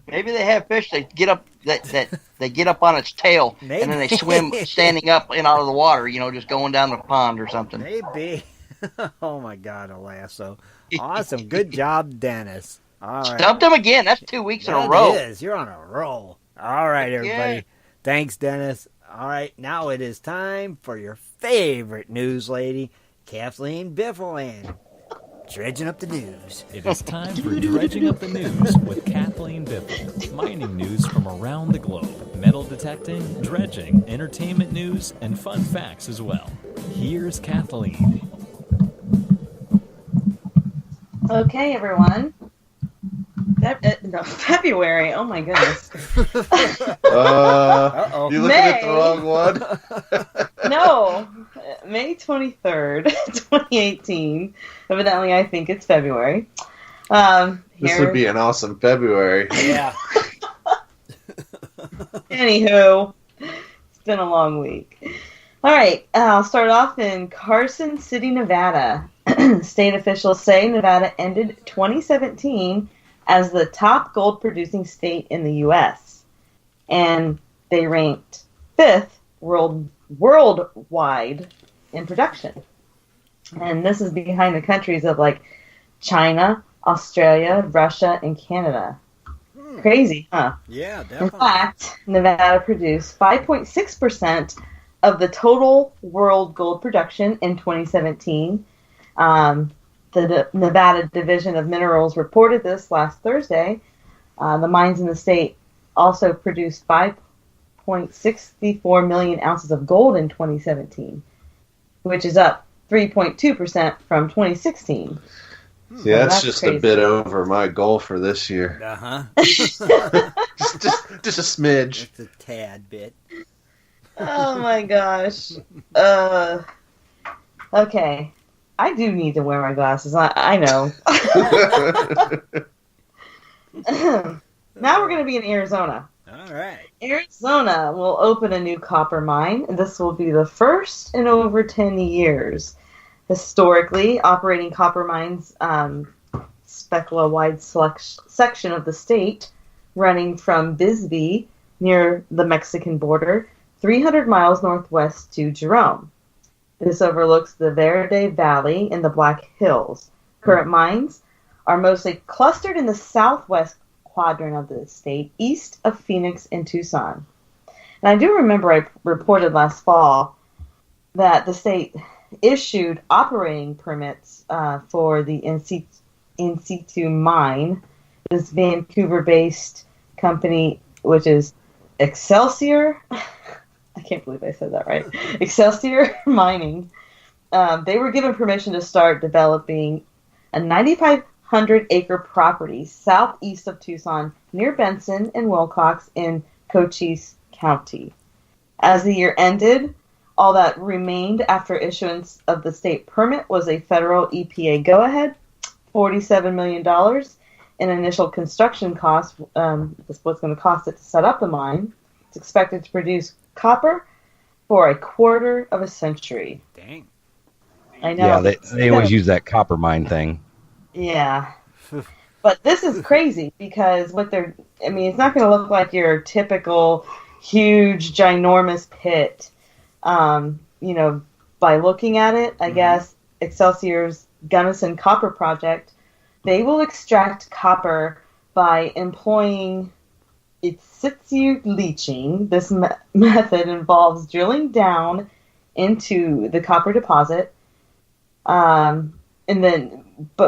Maybe they have fish that get up that they get up on its tail and then they swim standing up and out of the water. Just going down the pond or something. Maybe. Oh, my God, a lasso. Awesome. Good job, Dennis. All right. Stumped them again. That's 2 weeks in a That row. is. You're on a roll. All right, everybody. Yeah. Thanks, Dennis. All right, now it is time for your favorite news lady, Kathleen Biffle. Dredging up the news. It is time for Dredging Up the News with Kathleen Biffle. Mining news from around the globe. Metal detecting, dredging, entertainment news, and fun facts as well. Here's Kathleen. Okay, everyone. February. Oh my goodness. You looking at the wrong one? No, May 23rd, 2018. Evidently, I think it's February. This would be an awesome February. Yeah. Anywho, it's been a long week. All right, I'll start off in Carson City, Nevada. State officials say Nevada ended 2017 as the top gold-producing state in the U.S. And they ranked 5th worldwide in production. And this is behind the countries of like China, Australia, Russia, and Canada. Crazy, huh? Yeah, definitely. In fact, Nevada produced 5.6% of the total world gold production in 2017. The Nevada Division of Minerals reported this last Thursday. The mines in the state also produced 5.64 million ounces of gold in 2017, which is up 3.2% from 2016. See, that's just crazy. A bit over my goal for this year. Uh-huh. just a smidge. Just a tad bit. Oh my gosh. Okay. I do need to wear my glasses. I know. Now we're going to be in Arizona. All right. Arizona will open a new copper mine, and this will be the first in over 10 years. Historically, operating copper mines speckle a wide section of the state, running from Bisbee, near the Mexican border, 300 miles northwest to Jerome. This overlooks the Verde Valley and the Black Hills. Current mines are mostly clustered in the southwest quadrant of the state, east of Phoenix and Tucson. And I do remember I reported last fall that the state issued operating permits for the in situ mine, this Vancouver-based company, which is Excelsior. I can't believe I said that right. Excelsior Mining. They were given permission to start developing a 9,500-acre property southeast of Tucson, near Benson and Wilcox in Cochise County. As the year ended, all that remained after issuance of the state permit was a federal EPA go-ahead, $47 million in initial construction costs. That's what's going to cost it to set up the mine. It's expected to produce copper for a quarter of a century. Dang. I know. Yeah, they always use that copper mine thing. Yeah. But this is crazy because it's not going to look like your typical huge, ginormous pit. By looking at it, I guess Excelsior's Gunnison Copper Project, they will extract copper by employing in situ leaching. This method involves drilling down into the copper deposit, but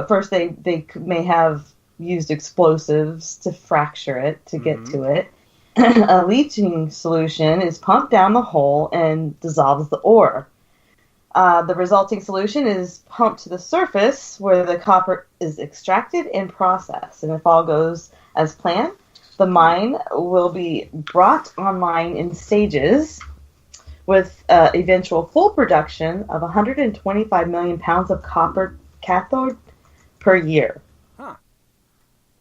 first they may have used explosives to fracture it to get to it. A leaching solution is pumped down the hole and dissolves the ore. The resulting solution is pumped to the surface where the copper is extracted and processed. And if all goes as planned, the mine will be brought online in stages with eventual full production of 125 million pounds of copper cathode per year.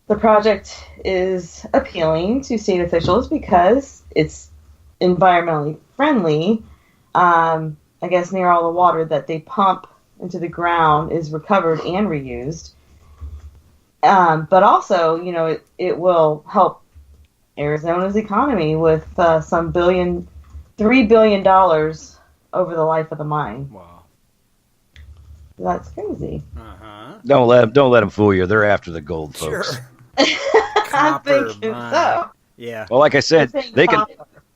The project is appealing to state officials because it's environmentally friendly. I guess near all the water that they pump into the ground is recovered and reused. But also, it will help Arizona's economy with $3 billion over the life of the mine. Wow. That's crazy. Uh-huh. Don't let them fool you. They're after the gold, folks. Sure. I'm thinking so. Yeah. Well, like I said, they can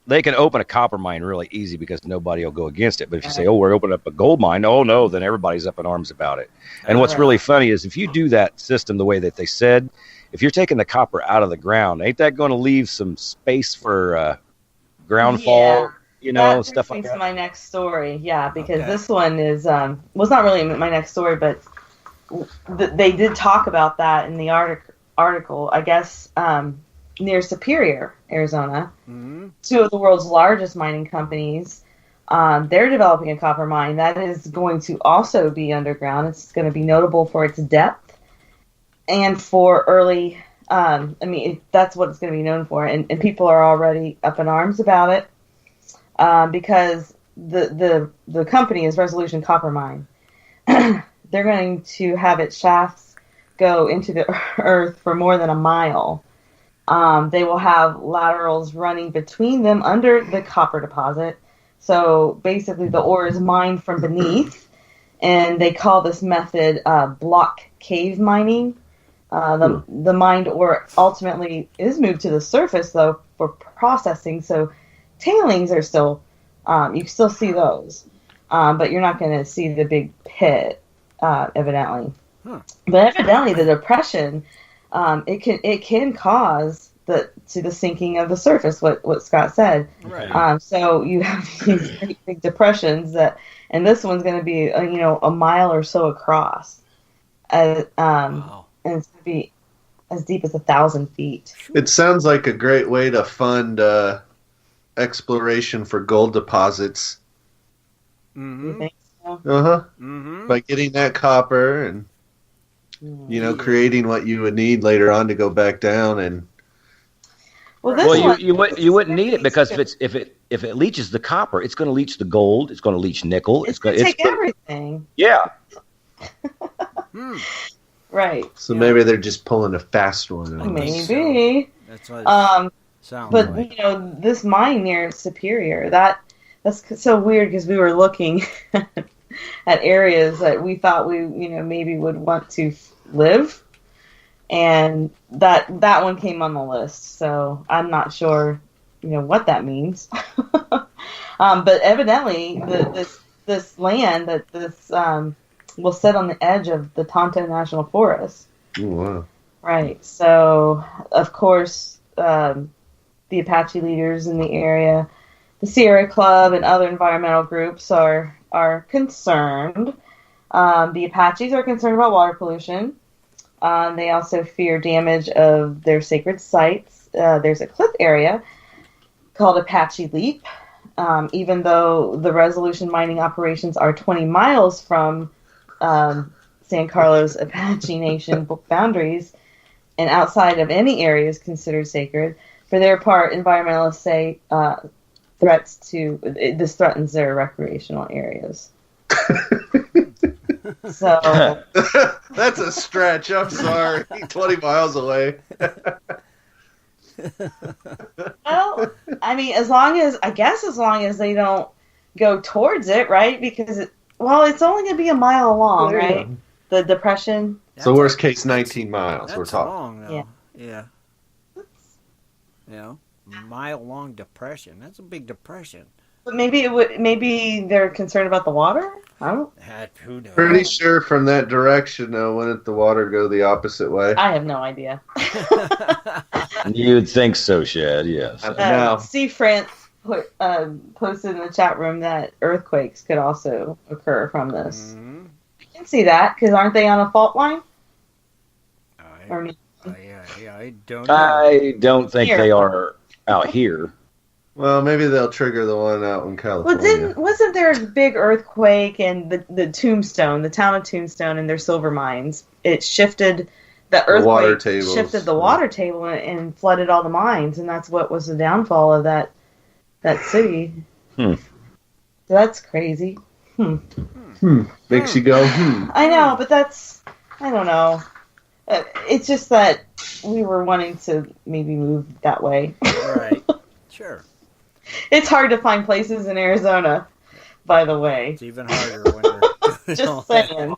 they can open a copper mine really easy because nobody will go against it. But if you say, oh, we're opening up a gold mine, oh, no, then everybody's up in arms about it. And what's really funny is if you do that system the way that they said, if you're taking the copper out of the ground, ain't that going to leave some space for ground fall, that stuff like brings me that? to my next story, because this one is, well, it's not really my next story, but they did talk about that in the article. I guess near Superior, Arizona, two of the world's largest mining companies, they're developing a copper mine that is going to also be underground. It's going to be notable for its depth and for early, that's what it's going to be known for. And people are already up in arms about it because the company is Resolution Copper Mine. They're going to have its shafts go into the earth for more than a mile. They will have laterals running between them under the copper deposit. So basically the ore is mined from beneath, and they call this method block cave mining. The mined ore ultimately is moved to the surface, though, for processing. So tailings are still, you can still see those, but you're not going to see the big pit, evidently. But evidently the depression, it can cause the sinking of the surface, what Scott said. Right. So you have these great big depressions and this one's going to be a mile or so across, wow. And it's going to be as deep as 1,000 feet. It sounds like a great way to fund exploration for gold deposits. You think so? By getting that copper and creating what you would need later on to go back down and. You wouldn't need it because if it leaches the copper, it's going to leach the gold. It's going to leach nickel. It's going to take everything. Yeah. Right. So maybe they're just pulling a fast one. Maybe. That's what sounds but like. This mine near Superior, that's so weird because we were looking at areas that we thought we maybe would want to live, and that one came on the list. So I'm not sure what that means. But evidently this land that this will sit on the edge of the Tonto National Forest. Oh, wow. Right. So, of course, the Apache leaders in the area, the Sierra Club, and other environmental groups are concerned. The Apaches are concerned about water pollution. They also fear damage of their sacred sites. There's a cliff area called Apache Leap. Even though the Resolution mining operations are 20 miles from San Carlos Apache Nation boundaries and outside of any areas considered sacred. For their part, environmentalists say this threatens their recreational areas. So that's a stretch. I'm sorry. 20 miles away. Well, as long as they don't go towards it, right? Because it's only going to be a mile long, right? The depression. So worst case, 19 miles. We're talking. Long, though. Yeah. Mile-long depression. That's a big depression. But maybe they're concerned about the water? I don't. Who knows? Pretty sure from that direction, though, wouldn't the water go the opposite way? I have no idea. You'd think so, Shad, yes. Steve France posted in the chat room that earthquakes could also occur from this. Mm-hmm. I can see that, because aren't they on a fault line? I don't know. I don't think they are out here. Well, maybe they'll trigger the one out in California. Well, wasn't there a big earthquake in the Tombstone, the town of Tombstone, and their silver mines? It shifted the earthquake, shifted the water table and flooded all the mines, and that's what was the downfall of that city. So that's crazy. Makes you go, I know, but I don't know. It's just that we were wanting to maybe move that way. Right. Sure. It's hard to find places in Arizona, by the way. It's even harder when we're just saying.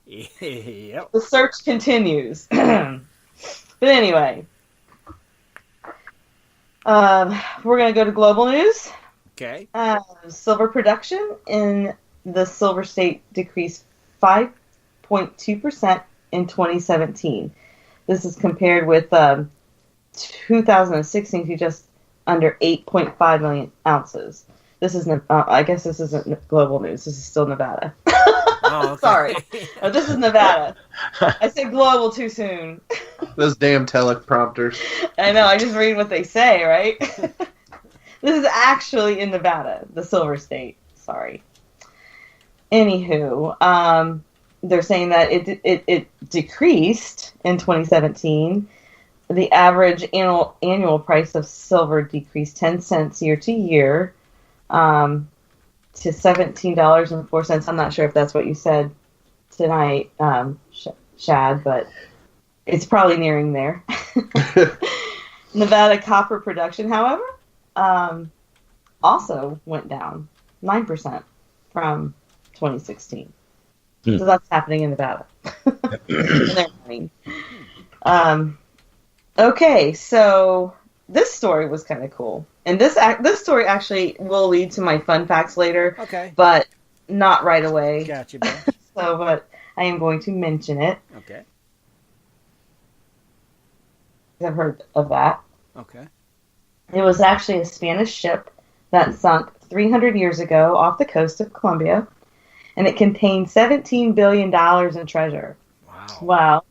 Yep. The search continues. But anyway. We're going to go to global news. Okay. Silver production in the Silver State decreased 5.2% in 2017. This is compared with 2016 to just under 8.5 million ounces. This is, I guess this isn't global news. This is still Nevada. Oh, okay. Sorry. No, this is Nevada. I said global too soon. Those damn teleprompters. I know, I just read what they say, right? This is actually in Nevada, the Silver State. Sorry. Anywho, they're saying that it decreased in 2017. The average annual price of silver decreased 10 cents year to year to $17.04. I'm not sure if that's what you said tonight, Shad, but it's probably nearing there. Nevada copper production, however, also went down 9% from 2016. So that's happening in Nevada. Okay, so this story was kind of cool. And this story actually will lead to my fun facts later. Okay. But not right away. Gotcha, man. But I am going to mention it. Okay. I've heard of that. Okay. It was actually a Spanish ship that sunk 300 years ago off the coast of Colombia, and it contained $17 billion in treasure. Wow.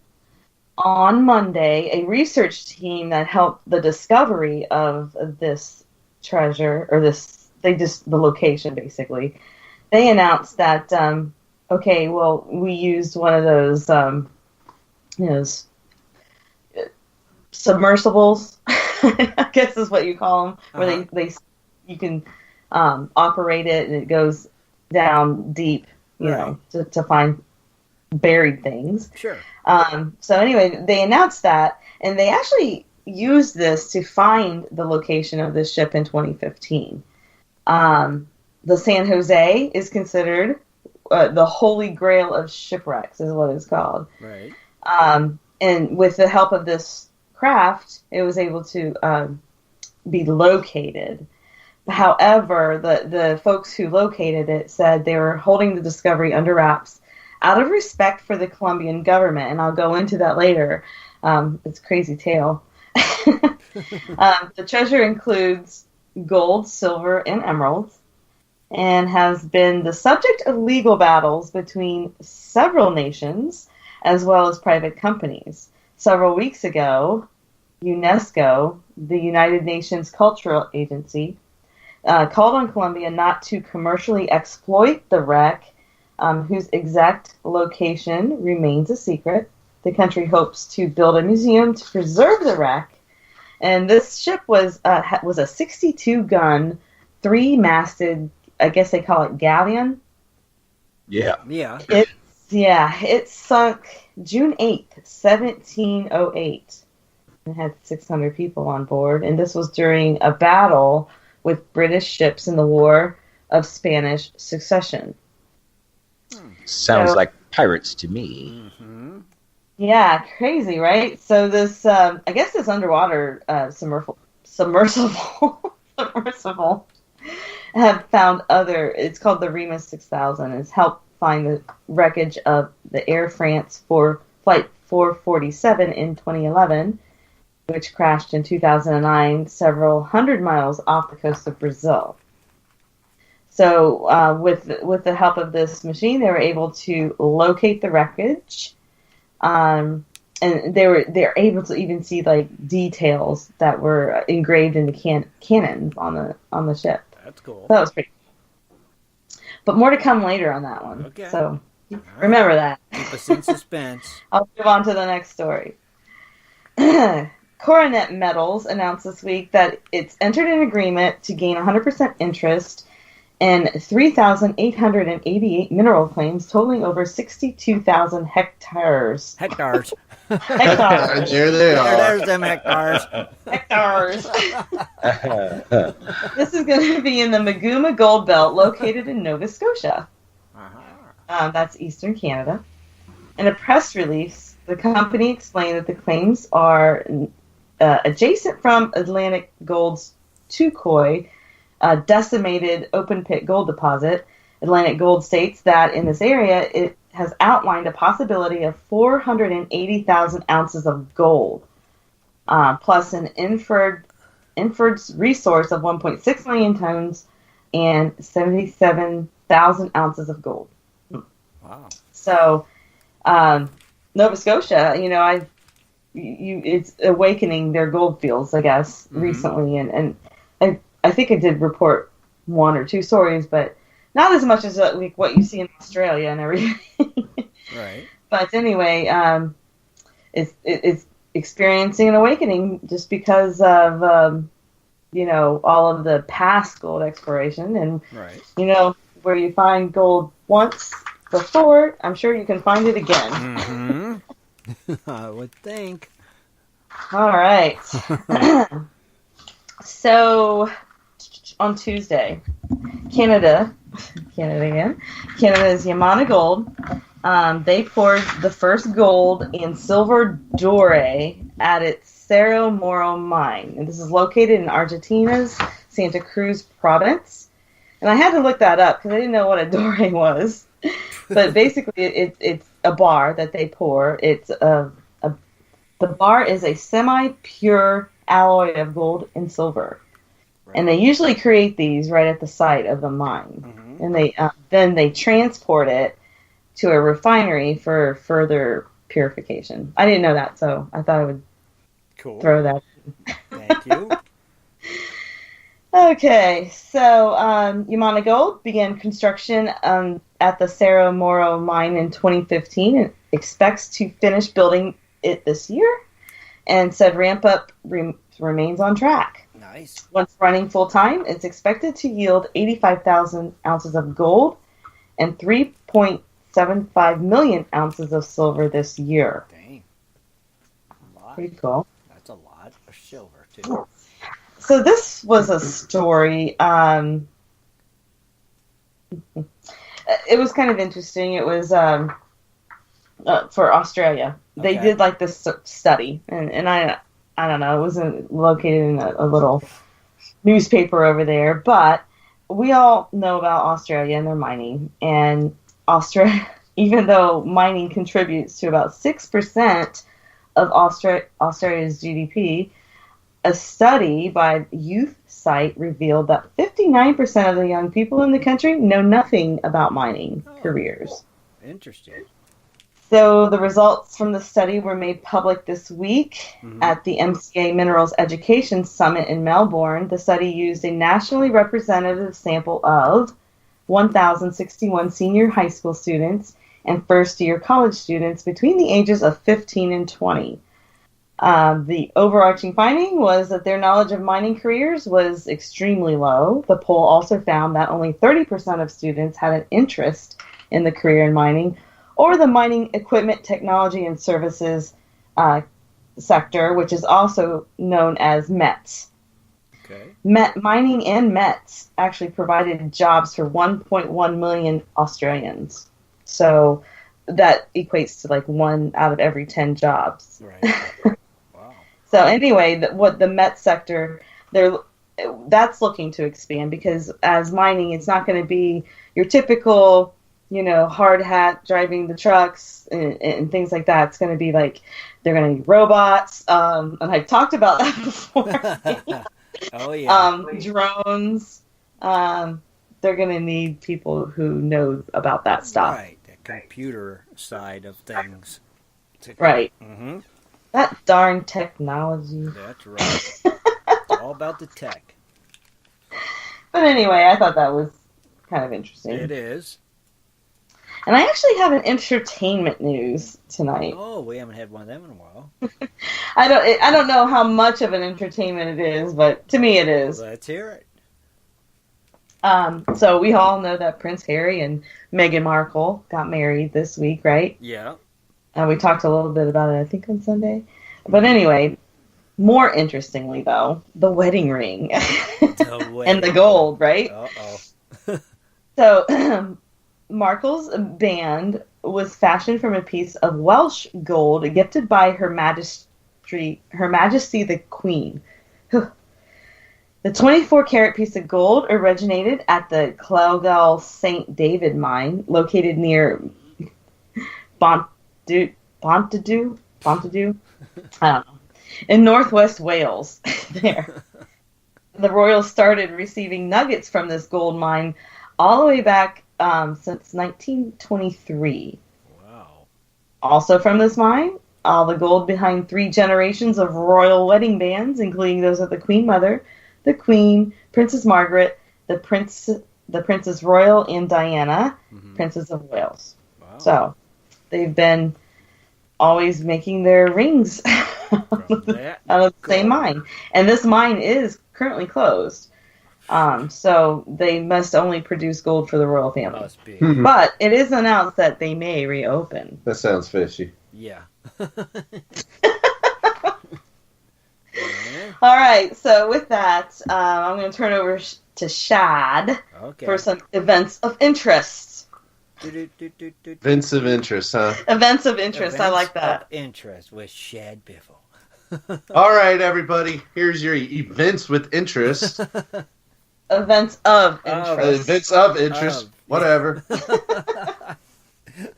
On Monday, a research team that helped the discovery of this treasure, or the location basically, they announced that, we used one of those, submersibles, I guess is what you call them, where you can operate it and it goes down deep, to find buried things. Sure. So anyway, they announced that, and they actually used this to find the location of this ship in 2015. The San Jose is considered the holy grail of shipwrecks, is what it's called. Right. And with the help of this craft, it was able to be located. However, the folks who located it said they were holding the discovery under wraps out of respect for the Colombian government, and I'll go into that later. It's a crazy tale. The treasure includes gold, silver, and emeralds, and has been the subject of legal battles between several nations as well as private companies. Several weeks ago, UNESCO, the United Nations Cultural Agency, called on Colombia not to commercially exploit the wreck, whose exact location remains a secret. The country hopes to build a museum to preserve the wreck. And this ship was a 62-gun, 3-masted, I guess they call it galleon. Yeah. Yeah. It sunk June 8th, 1708. It had 600 people on board, and this was during a battle with British ships in the War of Spanish Succession. Sounds like pirates to me. Mm-hmm. Yeah, crazy, right? So this, I guess this underwater submersible have found it's called the Remus 6000. It's helped find the wreckage of the Air France Flight 447 in 2011, which crashed in 2009 several hundred miles off the coast of Brazil. So with the help of this machine, they were able to locate the wreckage, and they're able to even see like details that were engraved in the cannons on the ship. That's cool. So that was pretty cool. But more to come later on that one. Okay. So remember that. Keep us in suspense. I'll move on to the next story. Coronet Metals announced this week that it's entered an agreement to gain 100% interest in 3,888 mineral claims totaling over 62,000 hectares. Hectares. Hectares. There they are. There's them hectares. Hectares. This is going to be in the Maguma Gold Belt, located in Nova Scotia. That's eastern Canada. In a press release, the company explained that the claims are adjacent from Atlantic Gold's Tukoi, a decimated open-pit gold deposit. Atlantic Gold states that in this area, it has outlined a possibility of 480,000 ounces of gold, plus an inferred resource of 1.6 million tons and 77,000 ounces of gold. Wow. So, Nova Scotia, it's awakening their gold fields, I guess, recently. And I think it did report one or two stories, but not as much as like what you see in Australia and everything. Right. But anyway, it's experiencing an awakening just because of all of the past gold exploration and right. Where you find gold once before, I'm sure you can find it again. Mm-hmm. I would think. All right. So on Tuesday, Canada's Yamana Gold, they poured the first gold and silver doré at its Cerro Moro mine. And this is located in Argentina's Santa Cruz province. And I had to look that up because I didn't know what a doré was. But basically, it's a bar that they pour. It's the bar is a semi-pure alloy of gold and silver. Right. And they usually create these right at the site of the mine. Mm-hmm. And then they transport it to a refinery for further purification. I didn't know that, so I thought I would throw that in. Thank you. Okay, so Yamana Gold began construction at the Cerro Moro mine in 2015 and expects to finish building it this year, and said ramp-up remains on track. Nice. Once running full-time, it's expected to yield 85,000 ounces of gold and 3.75 million ounces of silver this year. Dang. A lot. Pretty cool. That's a lot of silver, too. So this was a story. It was kind of interesting. It was for Australia. They did like this study, and I don't know. It wasn't located in a little newspaper over there, but we all know about Australia and their mining. And Australia, even though mining contributes to about 6% of Australia's GDP. A study by Youth Site revealed that 59% of the young people in the country know nothing about mining careers. Interesting. So the results from the study were made public this week at the MCA Minerals Education Summit in Melbourne. The study used a nationally representative sample of 1,061 senior high school students and first-year college students between the ages of 15 and 20. The overarching finding was that their knowledge of mining careers was extremely low. The poll also found that only 30% of students had an interest in the career in mining or the mining equipment, technology, and services sector, which is also known as METS. Okay. Mining and METS actually provided jobs for 1.1 million Australians. So that equates to like 1 out of every 10 jobs. Right. So anyway, what the MET sector, that's looking to expand because as mining, it's not going to be your typical, hard hat driving the trucks and things like that. It's going to be like they're going to need robots, and I've talked about that before. Oh yeah. Drones. They're going to need people who know about that stuff. Right, the computer side of things. Right. Mm-hmm. That darn technology. That's right. It's all about the tech. But anyway, I thought that was kind of interesting. It is. And I actually have an entertainment news tonight. Oh, we haven't had one of them in a while. I don't know how much of an entertainment it is, but to me it is. Let's hear it. So we all know that Prince Harry and Meghan Markle got married this week, right? Yeah. We talked a little bit about it, I think, on Sunday. But anyway, more interestingly, though, the wedding ring. The wedding. And the gold, right? Uh-oh. So, Markle's band was fashioned from a piece of Welsh gold gifted by Her Her Majesty the Queen. The 24-karat piece of gold originated at the Clogall St. David mine, located near Bontaddu? I don't know. In northwest Wales. There. The Royals started receiving nuggets from this gold mine all the way back since 1923. Wow. Also from this mine, all the gold behind 3 generations of royal wedding bands, including those of the Queen Mother, the Queen, Princess Margaret, the Princess Royal, and Diana, Princess of Wales. Wow. So they've been always making their rings out of the same mine. And this mine is currently closed. So they must only produce gold for the royal family. Must be. But it is announced that they may reopen. That sounds fishy. Yeah. All right, so with that, I'm going to turn over to Shad for some events of interest. Events of interest, huh? Events of interest, I like that. Of interest with Shad Biffle. All right, everybody, here's your events with interest. Events of interest. Events of interest, whatever.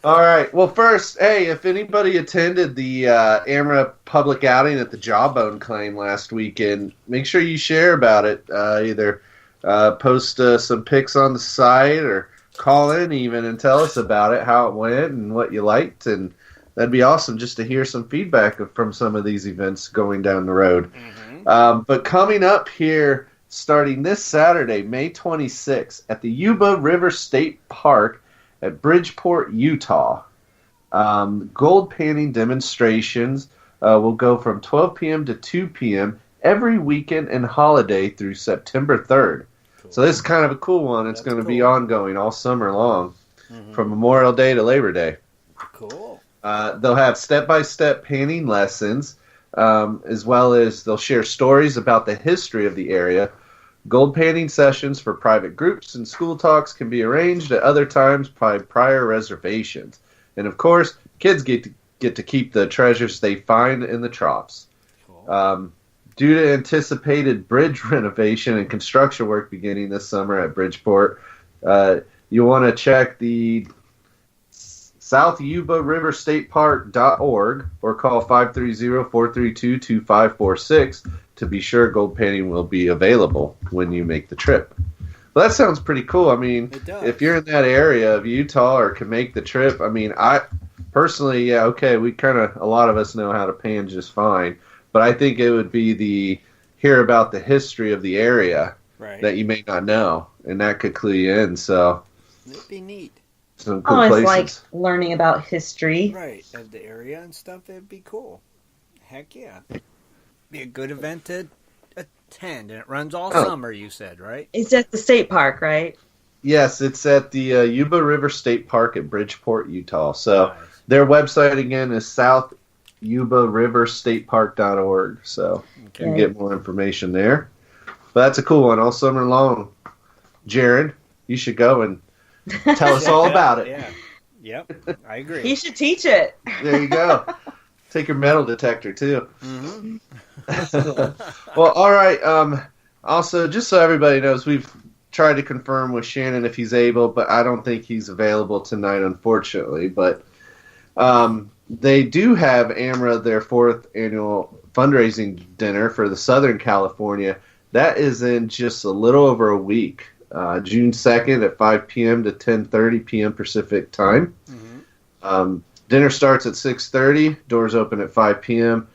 All right. Well, first, hey, if anybody attended the AMRA public outing at the Jawbone Claim last weekend, make sure you share about it. Either post some pics on the site or call in even and tell us about it, how it went and what you liked. And that'd be awesome just to hear some feedback from some of these events going down the road. But coming up here, starting this Saturday, May 26th, at the Yuba River State Park, at Bridgeport, Utah. Gold panning demonstrations will go from 12 p.m. to 2 p.m. every weekend and holiday through September 3rd. Cool. So this is kind of a cool one. It's going to be ongoing all summer long, from Memorial Day to Labor Day. Cool. They'll have step-by-step panning lessons, as well as they'll share stories about the history of the area. Gold panning sessions for private groups and school talks can be arranged at other times by prior reservations. And of course, kids get to keep the treasures they find in the troughs. Cool. Due to anticipated bridge renovation and construction work beginning this summer at Bridgeport, you'll want to check the South Yuba River State Park.org or call 530-432-2546 to be sure gold panning will be available when you make the trip. Well, that sounds pretty cool. I mean, if you're in that area of Utah or can make the trip, I mean, I personally, a lot of us know how to pan just fine, but I think it would be hear about the history of the area that you may not know, and that could clue you in, so. It'd be neat. Some cool places. Like learning about history. Right, of the area and stuff, it'd be cool. Heck yeah. Be a good event to attend, and it runs all summer, you said, right? It's at the state park, right? Yes, it's at the Yuba River State Park at Bridgeport, Utah. So their website, again, is southyubariverstatepark.org, so you can get more information there. But that's a cool one all summer long. Jared, you should go and tell us all about it. Yeah. Yep, I agree. He should teach it. There you go. Take your metal detector, too. Mm-hmm. Well, all right. Also, just so everybody knows, we've tried to confirm with Shannon if he's able, but I don't think he's available tonight, unfortunately. But they do have AMRA, their 4th annual fundraising dinner for the Southern California. That is in just a little over a week. June 2nd at 5 p.m. to 10:30 p.m. Pacific time. Dinner starts at 6:30. Doors open at 5 p.m.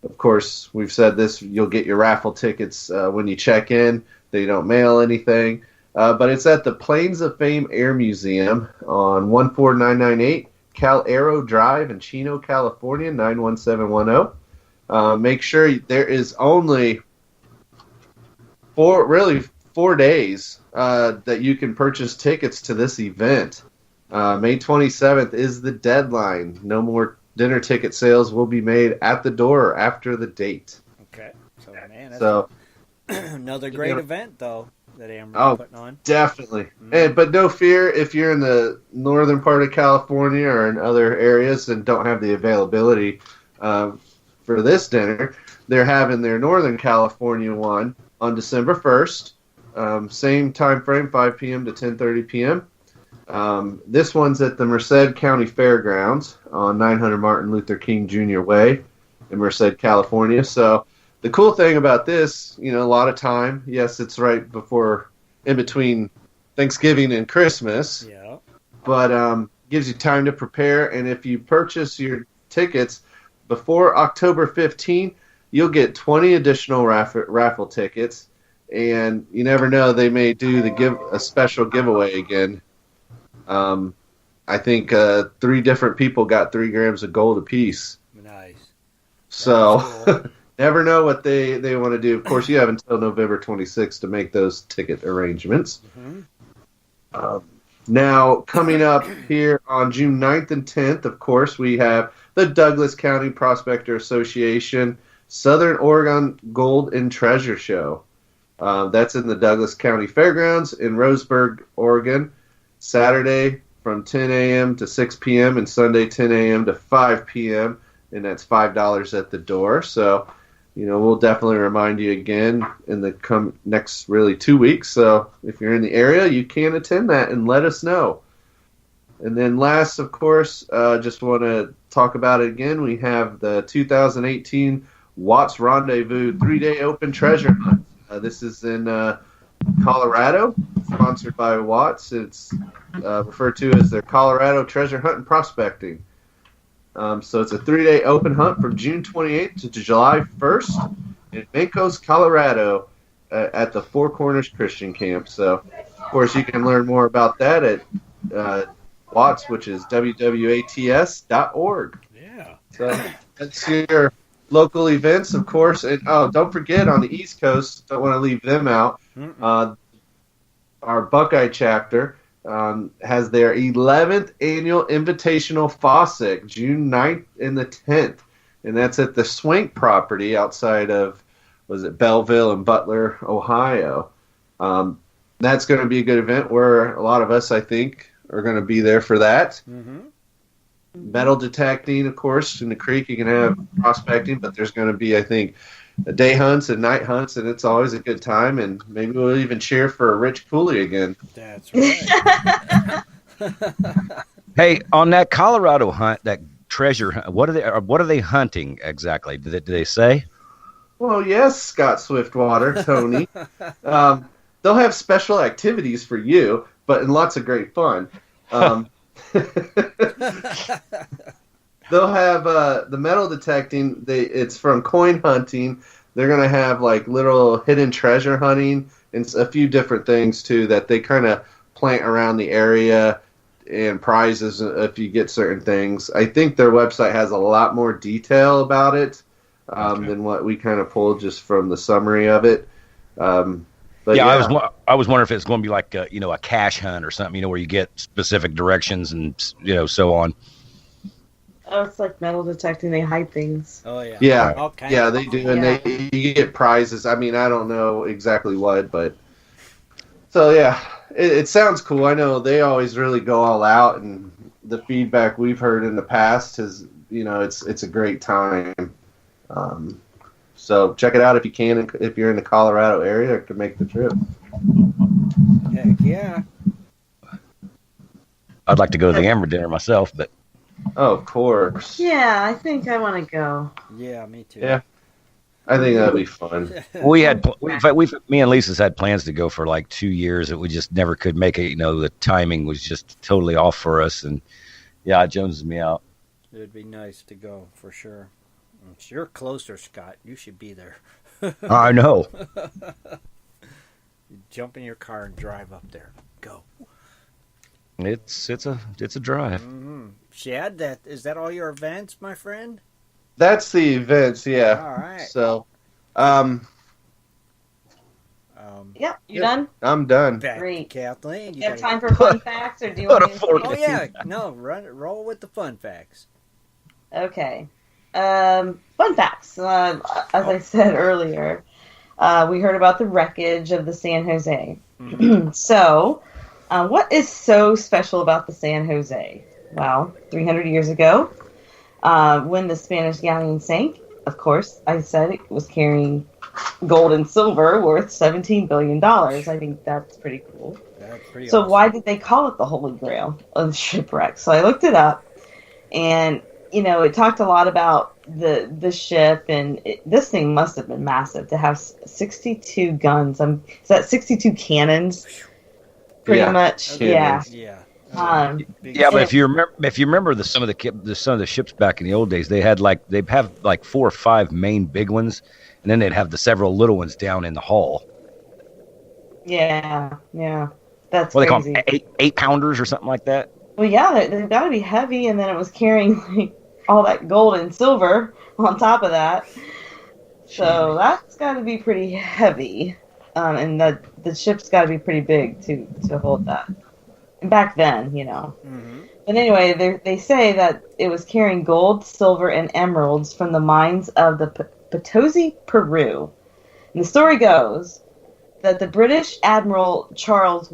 Of course, we've said this, you'll get your raffle tickets when you check in. They don't mail anything. But it's at the Plains of Fame Air Museum on 14998 Cal Aero Drive in Chino, California, 91710. Make sure there is only 4 days that you can purchase tickets to this event. May 27th is the deadline. No more dinner ticket sales will be made at the door after the date. Okay. So, man, that's another great event, though, that AMRA putting on. Definitely. But no fear, if you're in the northern part of California or in other areas and don't have the availability, for this dinner, they're having their Northern California one on December 1st. Same time frame, 5 p.m. to 10:30 p.m. This one's at the Merced County Fairgrounds on 900 Martin Luther King Jr. Way in Merced, California. So the cool thing about this, a lot of time. Yes, it's right in between Thanksgiving and Christmas. Yeah. But gives you time to prepare. And if you purchase your tickets before October 15th, you'll get 20 additional raffle tickets. And you never know, they may do a special giveaway again. I think 3 different people got 3 grams of gold apiece. Nice. So Cool. never know what they want to do. Of course, you have until November 26th to make those ticket arrangements. Mm-hmm. Now, coming up here on June 9th and 10th, of course, we have the Douglas County Prospector Association Southern Oregon Gold and Treasure Show. That's in the Douglas County Fairgrounds in Roseburg, Oregon, Saturday from 10 a.m. to 6 p.m. and Sunday 10 a.m. to 5 p.m., and that's $5 at the door. So, we'll definitely remind you again in the next really 2 weeks. So if you're in the area, you can attend that and let us know. And then last, of course, just want to talk about it again. We have the 2018 Watts Rendezvous 3-day open treasure hunt. This is in Colorado, sponsored by Watts. It's referred to as their Colorado Treasure Hunt and Prospecting. So it's a 3-day open hunt from June 28th to July 1st in Mancos, Colorado, at the Four Corners Christian Camp. So, of course, you can learn more about that at Watts, which is wwats.org. Yeah. So that's your local events, of course. And, don't forget, on the East Coast, don't want to leave them out, our Buckeye chapter has their 11th annual Invitational Faucet, June 9th and the 10th. And that's at the Swank property outside of, Belleville and Butler, Ohio. That's going to be a good event where a lot of us, I think, are going to be there for that. Mm-hmm. Metal detecting, of course, in the creek. You can have prospecting, but there's going to be, I think, day hunts and night hunts, and it's always a good time. And maybe we'll even cheer for Rich Cooley again. That's right. Hey, on that Colorado hunt, that treasure hunt, what are they hunting exactly? Did they say? Well, yes, Scott Swiftwater, Toney. They'll have special activities for you, but in lots of great fun. They'll have the metal detecting. It's from coin hunting. They're going to have like little hidden treasure hunting and a few different things too that they kind of plant around the area, and prizes if you get certain things. I think their website has a lot more detail about it than what we kind of pulled just from the summary of it. But yeah, I was wondering if it's going to be like a cash hunt or something, where you get specific directions and so on. Oh, it's like metal detecting. They hide things. Oh yeah. Yeah. Okay. Yeah, they do, and you get prizes. I mean, I don't know exactly what, but so yeah, it sounds cool. I know they always really go all out, and the feedback we've heard in the past is, it's a great time. So check it out if you can, if you're in the Colorado area, to make the trip. Heck yeah. I'd like to go to the Amber dinner myself, but. Oh, of course. Yeah, I think I want to go. Yeah, me too. Yeah, I think that'd be fun. Me and Lisa's had plans to go for like 2 years, that we just never could make it. The timing was just totally off for us, and yeah, it joneses me out. It'd be nice to go for sure. You're closer, Scott. You should be there. I know. You jump in your car and drive up there. Go. It's a drive. Mm-hmm. Shad, is that all your events, my friend? That's the events, yeah. All right. So, Yep, you done? I'm done. Great. Kathleen, You have time for fun facts, or do you want me to? Oh yeah, no, roll with the fun facts. Okay. Fun facts. As I said earlier, we heard about the wreckage of the San Jose. Mm-hmm. So, what is so special about the San Jose? Well, 300 years ago, when the Spanish galleon sank, of course, I said it was carrying gold and silver worth $17 billion. I think that's pretty cool. That's pretty So awesome. why did they call it the Holy Grail of the shipwreck? So I looked it up, and it talked a lot about the ship, and this thing must have been massive to have 62 guns. Is that 62 cannons? Pretty much, yeah. Yeah. Yeah, but if you remember some of the ships back in the old days, they'd have like 4 or 5 main big ones, and then they'd have the several little ones down in the hull. Yeah. That's What crazy. they call them, 8-pounders or something like that. Well, yeah, they've got to be heavy, and then it was carrying like all that gold and silver on top of that. So that's got to be pretty heavy, and the ship's got to be pretty big to hold that. Back then, Mm-hmm. But anyway, they say that it was carrying gold, silver, and emeralds from the mines of the Potosi, Peru. And the story goes that the British Admiral Charles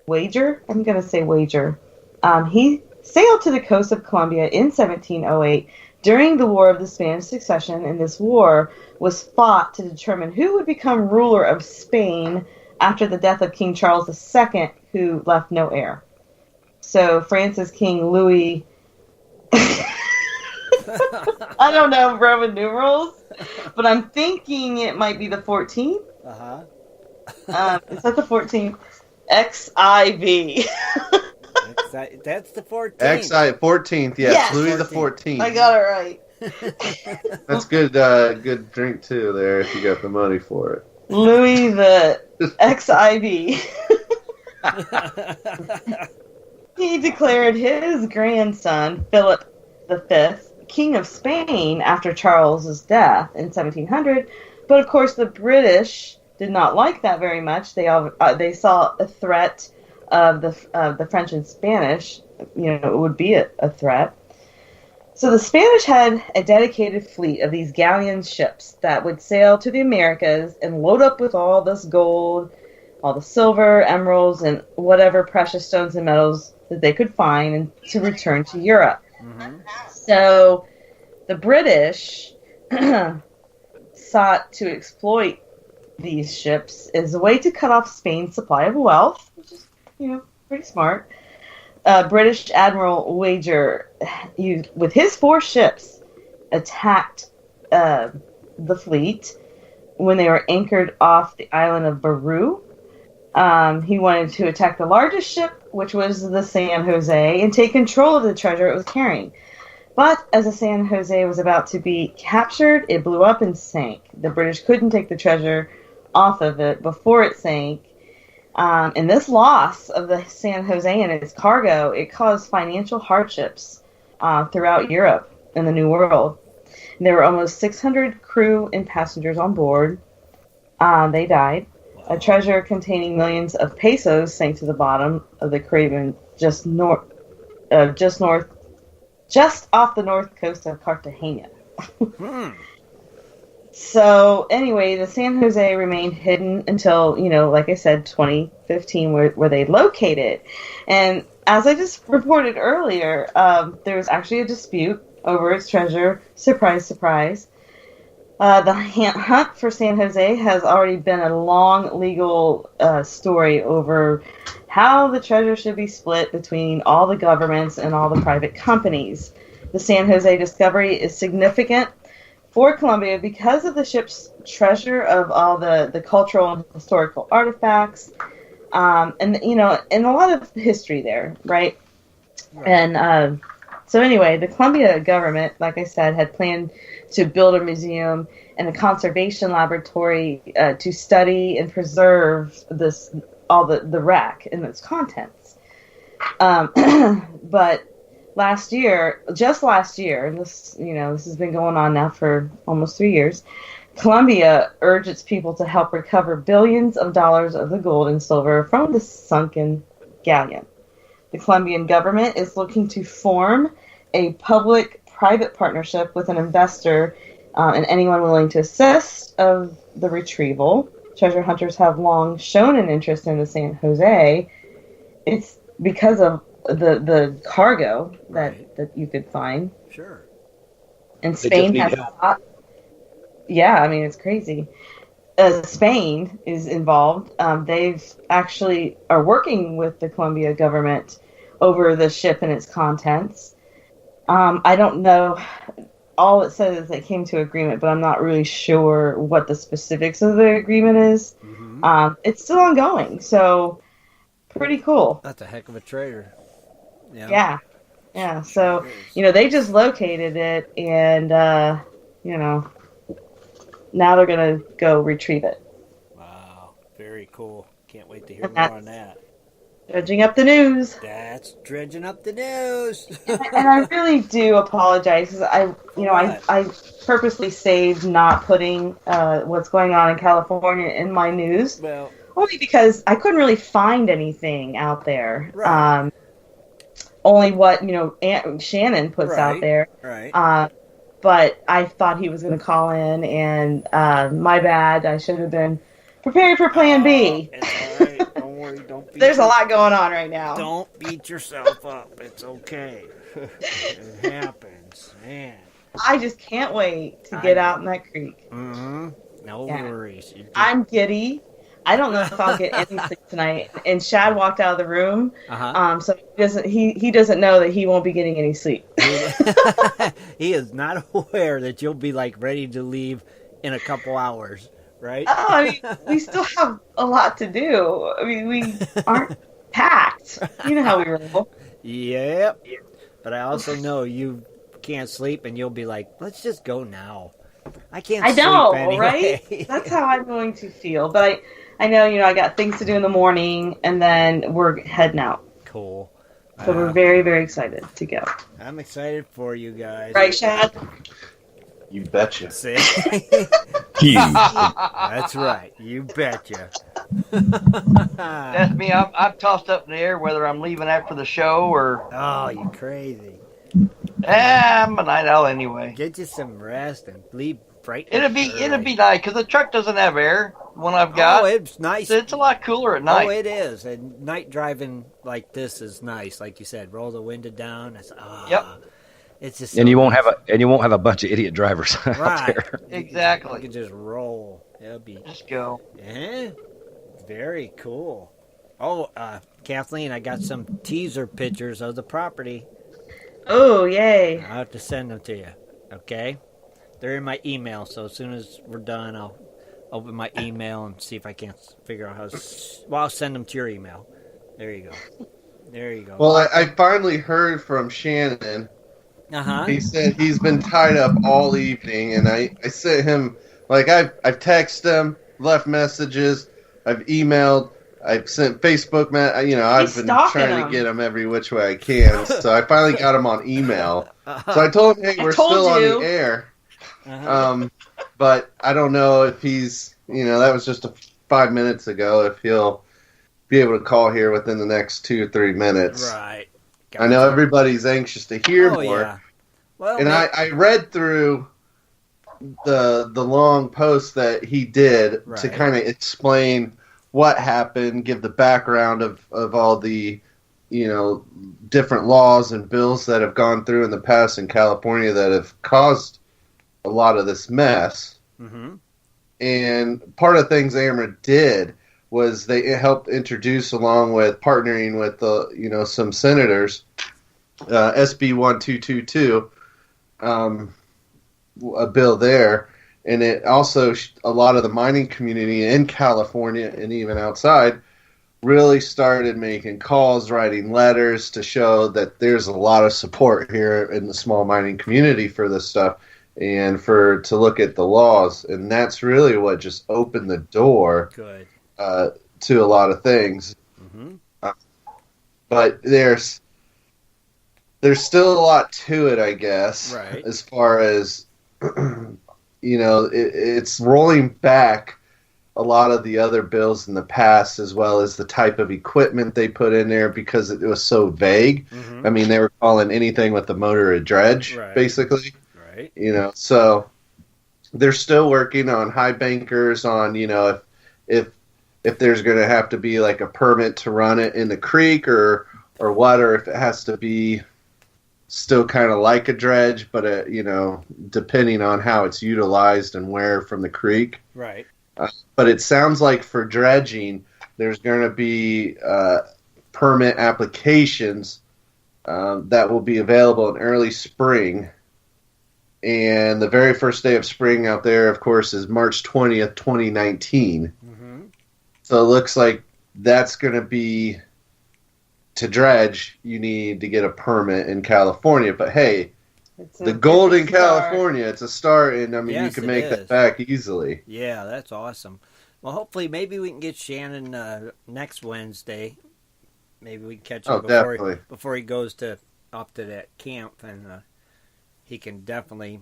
Wager, I'm going to say Wager, he sailed to the coast of Colombia in 1708 during the War of the Spanish Succession, and this war was fought to determine who would become ruler of Spain after the death of King Charles II, who left no heir. So France's King Louis... I don't know Roman numerals, but I'm thinking it might be the 14th. Uh-huh. Is that the 14th? XIV. That's the 14th. 14th, yes. Yes. Louis the 14th. I got it right. That's good drink too there if you got the money for it. Louis the XIV. He declared his grandson, Philip V, King of Spain after Charles's death in 1700. But of course, the British did not like that very much. They saw a threat of the French and Spanish. It would be a threat. So the Spanish had a dedicated fleet of these galleon ships that would sail to the Americas and load up with all this gold, all the silver, emeralds, and whatever precious stones and metals that they could find, and to return to Europe. Mm-hmm. So the British sought to exploit these ships as a way to cut off Spain's supply of wealth, which is, pretty smart. British Admiral Wager, with his 4 ships, attacked the fleet when they were anchored off the island of Baru. He wanted to attack the largest ship, which was the San Jose, and take control of the treasure it was carrying. But as the San Jose was about to be captured, it blew up and sank. The British couldn't take the treasure off of it before it sank. And this loss of the San Jose and its cargo, it caused financial hardships throughout Europe and the New World. And there were almost 600 crew and passengers on board. They died. A treasure containing millions of pesos sank to the bottom of the Caribbean, just off the north coast of Cartagena. So anyway, the San Jose remained hidden until, like I said, 2015, where they located. And as I just reported earlier, there was actually a dispute over its treasure. Surprise, surprise. The hunt for San Jose has already been a long legal story over how the treasure should be split between all the governments and all the private companies. The San Jose discovery is significant for Colombia because of the ship's treasure of all the cultural and historical artifacts, and a lot of history there, right? And so anyway, the Colombia government, like I said, had planned to build a museum and a conservation laboratory to study and preserve all the wreck and its contents. But just last year, and this has been going on now for almost 3 years, Colombia urged its people to help recover billions of dollars of the gold and silver from the sunken galleon. The Colombian government is looking to form a public-private partnership with an investor and anyone willing to assist of the retrieval. Treasure hunters have long shown an interest in the San Jose. It's because of the cargo that you could find. Sure. and They Spain just has need a help. lot. Yeah, I mean, it's crazy. Spain is involved. They've actually are working with the Colombia government over the ship and its contents. I don't know. All it says is they came to agreement, but I'm not really sure what the specifics of the agreement is. Mm-hmm. It's still ongoing, so pretty cool. That's a heck of a trader. Yeah. So, they just located it, and, now they're going to go retrieve it. Wow, very cool. Can't wait to hear And more on that. Dredging up the news. That's dredging up the news. And I really do apologize. 'Cause I purposely saved not putting what's going on in California in my news. Well, Only because I couldn't really find anything out there. Right. Only what, Aunt Shannon puts out there. Right. But I thought he was going to call in, and my bad. I should have been prepared for Plan B. It's all right. Don't worry. Don't beat There's a lot going on right now. Don't beat yourself up. It's okay. It happens, man. I just can't wait to get out in that creek. Mm-hmm. No worries. I'm giddy. I don't know if I'll get any sleep tonight. And Shad walked out of the room, so he doesn't know that he won't be getting any sleep. He is not aware that you'll be ready to leave in a couple hours, right? Oh, I mean, we still have a lot to do. I mean, we aren't packed. You know how we roll. Yep. But I also know you can't sleep, and you'll be like, "Let's just go now." I can't. I know, sleep anyway. right? That's how I'm going to feel. But I know, I got things to do in the morning, and then we're heading out. Cool. So we're very, very excited to go. I'm excited for you guys. Right, Shad? You betcha. See? Huge. That's right. You betcha. That's me. I've tossed up in the air whether I'm leaving after the show or. Oh, you crazy. I'm a night owl anyway. Get you some rest and leave bright. It'll be nice because the truck doesn't have air. One I've got. Oh, it's nice. It's a lot cooler at night. Oh, it is. And night driving like this is nice. Like you said, roll the window down. It's Yep. It's just And you won't have a bunch of idiot drivers out right. there. Exactly. You can just roll. It'll be Just go. yeah. Very cool. Oh, Kathleen, I got some teaser pictures of the property. Oh, yay. I'll have to send them to you. Okay? They're in my email, so as soon as we're done, I'll open my email and see if I can't figure out how to... Well, I'll send them to your email. There you go. There you go. Well, I finally heard from Shannon. Uh-huh. He said he's been tied up all evening, and I sent him, I've texted him, left messages, I've emailed, I've sent Facebook, I've been trying to get him every which way I can. So I finally got him on email. So I told him, hey, we're still on the air. But I don't know if he's, that was just 5 minutes ago, if he'll be able to call here within the next 2 or 3 minutes. Right. I know everybody's anxious to hear more. Yeah. Well, and I read through the long post that he did to kind of explain what happened, give the background of all the, different laws and bills that have gone through in the past in California that have caused a lot of this mess. Mm-hmm. And part of the things AMRA did was they helped introduce, along with partnering with some senators, SB 1222, a bill there, and it also a lot of the mining community in California and even outside really started making calls, writing letters to show that there's a lot of support here in the small mining community for this stuff and to look at the laws, and that's really what just opened the door to a lot of things. Mm-hmm. But there's still a lot to it, I guess, as far as it's rolling back a lot of the other bills in the past, as well as the type of equipment they put in there, because it was so vague. Mm-hmm. I mean, they were calling anything with the motor a dredge, basically. Right. So they're still working on high bankers, on, if there's going to have to be like a permit to run it in the creek or if it has to be, still kind of like a dredge, but depending on how it's utilized and where from the creek. Right. But it sounds like for dredging, there's going to be permit applications that will be available in early spring. And the very first day of spring out there, of course, is March 20th, 2019. Mm-hmm. So it looks like that's going to be, to dredge, you need to get a permit in California. But hey, the gold in California, it's a start, and I mean, you can make that back easily. Yeah, that's awesome. Well, hopefully, maybe we can get Shannon next Wednesday. Maybe we can catch him before he goes up to that camp, and he can definitely,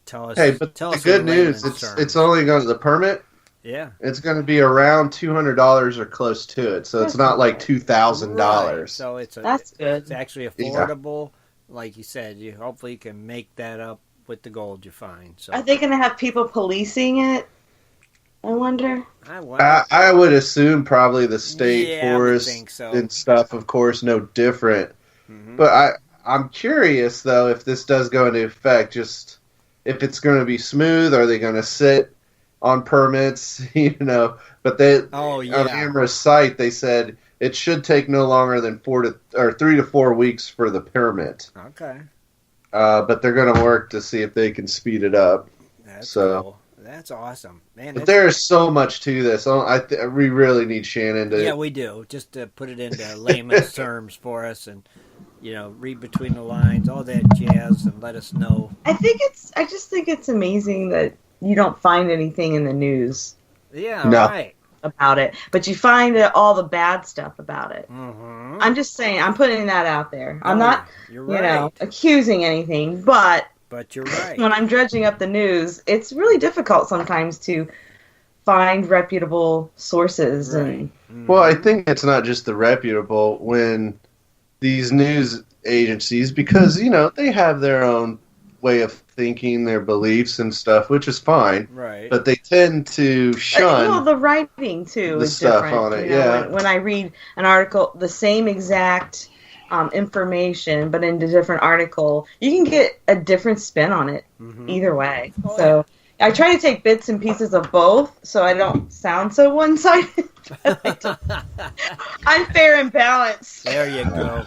tell us. Hey, but the good news, it's only going to the permit. Yeah, it's going to be around $200 or close to it, so it's not like $2,000. Right. So that's good. It's actually affordable. Yeah. Like you said, hopefully you can make that up with the gold you find. So are they going to have people policing it? I wonder. I would assume probably the state forest and stuff, of course, no different. Mm-hmm. But I'm curious, though, if this does go into effect, just if it's going to be smooth, are they going to sit on permits, But on Amherst site, they said it should take no longer than 3 to 4 weeks for the permit. Okay. But they're going to work to see if they can speed it up. That's cool. That's awesome, man. But there's so much to this. We really need Shannon to. Yeah, we do. Just to put it into layman's terms for us, and read between the lines, all that jazz, and let us know. I just think it's amazing that you don't find anything in the news. Yeah, right. About it, but you find all the bad stuff about it. Mm-hmm. I'm just saying, I'm putting that out there. I'm not, accusing anything, but you're right. When I'm dredging up the news, it's really difficult sometimes to find reputable sources. Right. Well, I think it's not just the reputable when these news agencies, because they have their own way of thinking, their beliefs and stuff, which is fine. Right. But they tend to shun the writing too is stuff different. on it. When I read an article, the same exact information, but in a different article, you can get a different spin on it either way. So I try to take bits and pieces of both, so I don't sound so one-sided. I'm fair and balanced. There you go.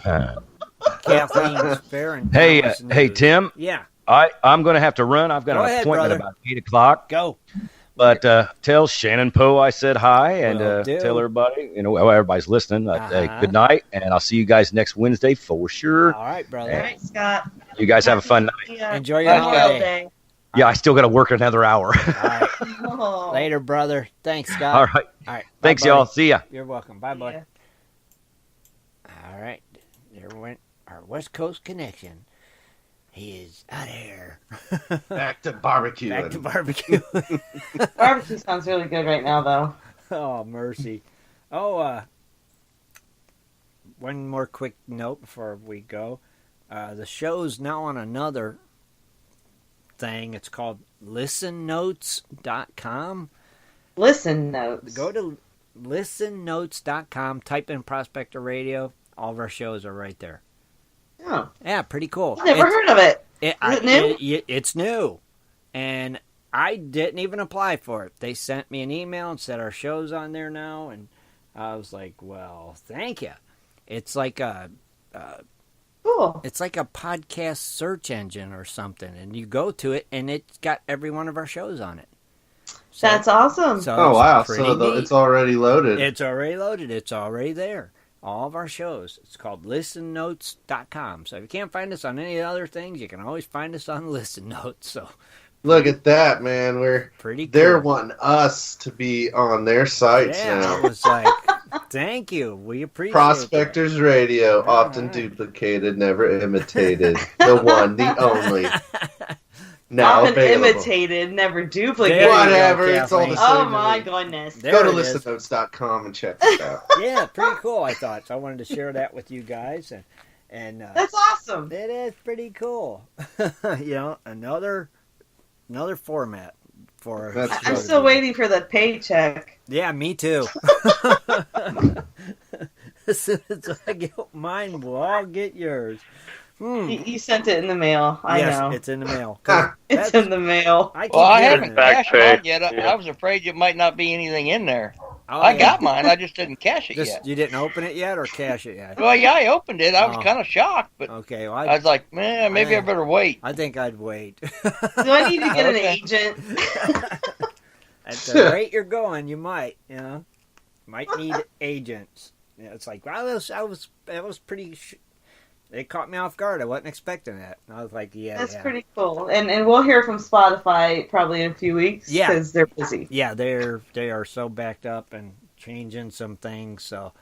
Kathleen's fair and balanced. Hey, Tim. Yeah. I'm going to have to run. I've got an appointment about 8 o'clock. Go. But tell Shannon Poe I said hi, and tell everybody, everybody's listening. Hey, good night, and I'll see you guys next Wednesday for sure. All right, brother. All right, Scott. You guys have a fun night. Enjoy your holiday. Yeah, I still got to work another hour. All right. Later, brother. Thanks, Scott. All right. Thanks, y'all. See ya. You're welcome. Bye, buddy. All right. There went our West Coast connection. He is out of here. Back to barbecue. Barbecue sounds really good right now, though. Oh, mercy. Oh, one more quick note before we go. The show's now on another thing. It's called listennotes.com. Listen Notes. Go to listennotes.com, type in Prospector Radio. All of our shows are right there. Oh. Yeah, pretty cool. I've never heard of it. Is it new? It's new. And I didn't even apply for it. They sent me an email and said our show's on there now. And I was like, well, thank you. It's like cool. It's like a podcast search engine or something. And you go to it, and it's got every one of our shows on it. So, that's awesome. So wow. So it's already loaded. It's already loaded. It's already there. All of our shows. It's called listennotes.com. So if you can't find us on any other things, you can always find us on Listen Notes. So look at that, man. Pretty cool. They're wanting us to be on their sites now. Yeah, I was like, thank you. We appreciate Prospectors Radio, often duplicated, never imitated. The one, the only. Now often available. Imitated, never duplicated. Whatever, it's all the same. Oh my goodness. Go to listennotes.com and check it out. Yeah, pretty cool, I thought. So I wanted to share that with you guys. And that's awesome. It is pretty cool. Another format for us. I'm still waiting for the paycheck. Yeah, me too. as soon as I get mine, we'll all get yours. You sent it in the mail. I yes, know. it's in the mail. It's in the mail. I haven't cashed mine yet. Yeah. I was afraid there might not be anything in there. Oh, I got mine. I just didn't cash it yet. You didn't open it yet or cash it yet? Well, yeah, I opened it. I was kind of shocked, but okay. Well, I was like, man, maybe I better wait. I think I'd wait. Do I need to get an agent? At the rate you're going, you might. Might need agents. It's like I was pretty. It caught me off guard. I wasn't expecting that. I was like, That's pretty cool. And we'll hear from Spotify probably in a few weeks because they're busy. Yeah, they are so backed up and changing some things. So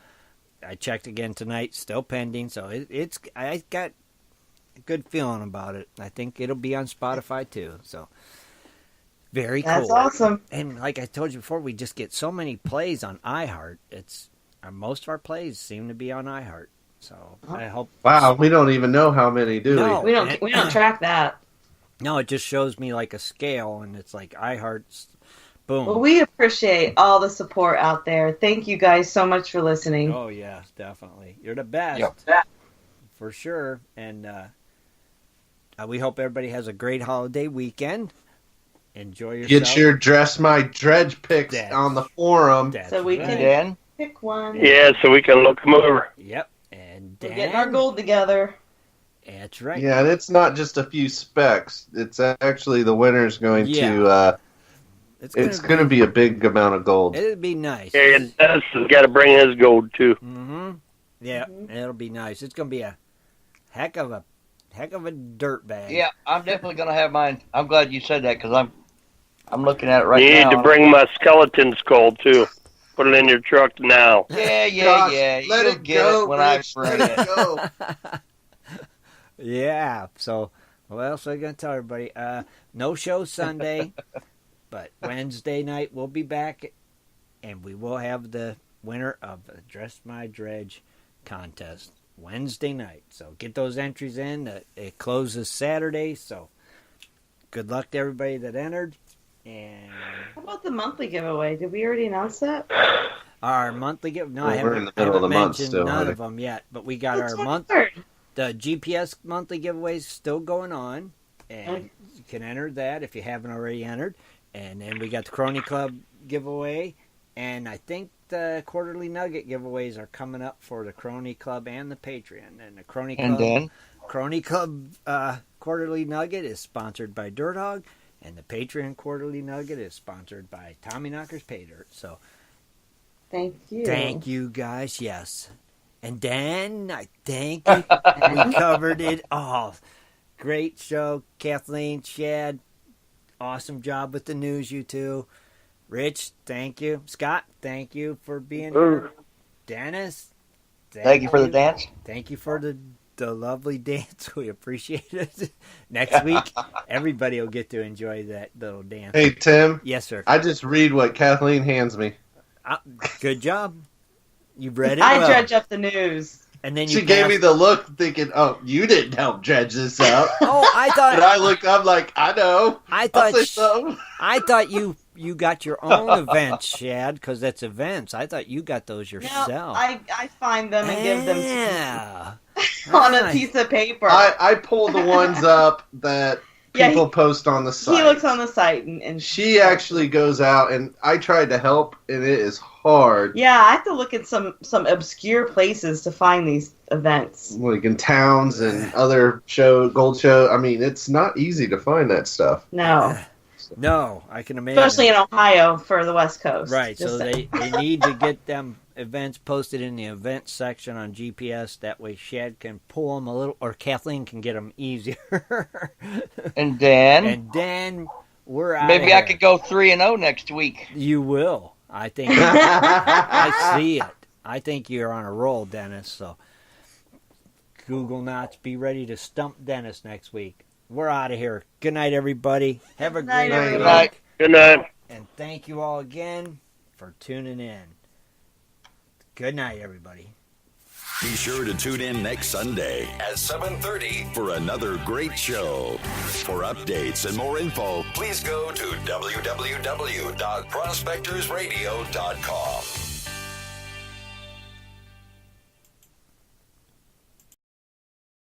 I checked again tonight, still pending. So I got a good feeling about it. I think it'll be on Spotify too. So very cool. That's awesome. And like I told you before, we just get so many plays on iHeart. Most of our plays seem to be on iHeart. So I hope. Wow, we don't even know how many, do we? We don't track that. No, it just shows me like a scale, and it's like iHeart's. Boom. Well, we appreciate all the support out there. Thank you guys so much for listening. Oh yeah, definitely. You're the best. Yep. For sure. And we hope everybody has a great holiday weekend. Enjoy yourself. Get your Dress My Dredge picks on the forum. So we can pick one. Yeah, so we can look them over. Yep. And we're getting our gold together. That's right. Yeah, and it's not just a few specs. It's actually the winner's going to... It's going to be a big amount of gold. It'd be nice. Yeah, Dennis has got to bring his gold, too. Mm-hmm. Yeah, it'll be nice. It's going to be a heck of a dirt bag. Yeah, I'm definitely going to have mine. I'm glad you said that because I'm looking at it right now. You need to bring my skeleton skull, too. Put it in your truck now. Yeah. Let You'll it get go, it when Rich. I bring Let it. it go. Yeah. So, what else am I going to tell everybody? No show Sunday, but Wednesday night we'll be back, and we will have the winner of the Dress My Dredge contest Wednesday night. So get those entries in. It closes Saturday, so good luck to everybody that entered. And how about the monthly giveaway? Did we already announce that? Our monthly giveaway? No, we're in the middle of the month still. None of them yet, but we got our month. The GPS monthly giveaway is still going on, and you can enter that if you haven't already entered. And then we got the Crony Club giveaway, and I think the quarterly nugget giveaways are coming up for the Crony Club and the Patreon. And the Crony Club quarterly nugget is sponsored by Dirt Hog. And the Patreon quarterly nugget is sponsored by Tommy Knocker's Pay Dirt. So, thank you. Thank you, guys. Yes. And Dan, I think we covered it all. Great show. Kathleen, Shad, awesome job with the news, you two. Rich, thank you. Scott, thank you for being here. Dennis, thank you for the dance. Thank you for the lovely dance. We appreciate it. Next week, everybody will get to enjoy that little dance. Hey, Tim. Yes, sir. I just read what Kathleen hands me. Good job. You've read it. I dredge up the news. And then she gave me the look thinking, oh, you didn't help dredge this up. Oh, I thought. And I looked, I'm like, I know. I thought you got your own events, Shad, because that's events. I thought you got those yourself. No, I find them and give them to on a piece of paper. I pull the ones up that people post on the site. He looks on the site and she actually goes out, and I tried to help, and it is hard. Yeah, I have to look at some obscure places to find these events. Like in towns and other gold show. I mean, it's not easy to find that stuff. No, I can imagine. Especially in Ohio for the West Coast. Right, so they need to get them events posted in the events section on GPS. That way Shad can pull them a little, or Kathleen can get them easier. And then we're out. Maybe I could go 3-0 next week. You will. I think. I see it. I think you're on a roll, Dennis. So Google Knots, be ready to stump Dennis next week. We're out of here. Good night, everybody. Have a great week. Good night. And thank you all again for tuning in. Good night, everybody. Be sure to tune in next Sunday at 7:30 for another great show. For updates and more info, please go to www.prospectorsradio.com.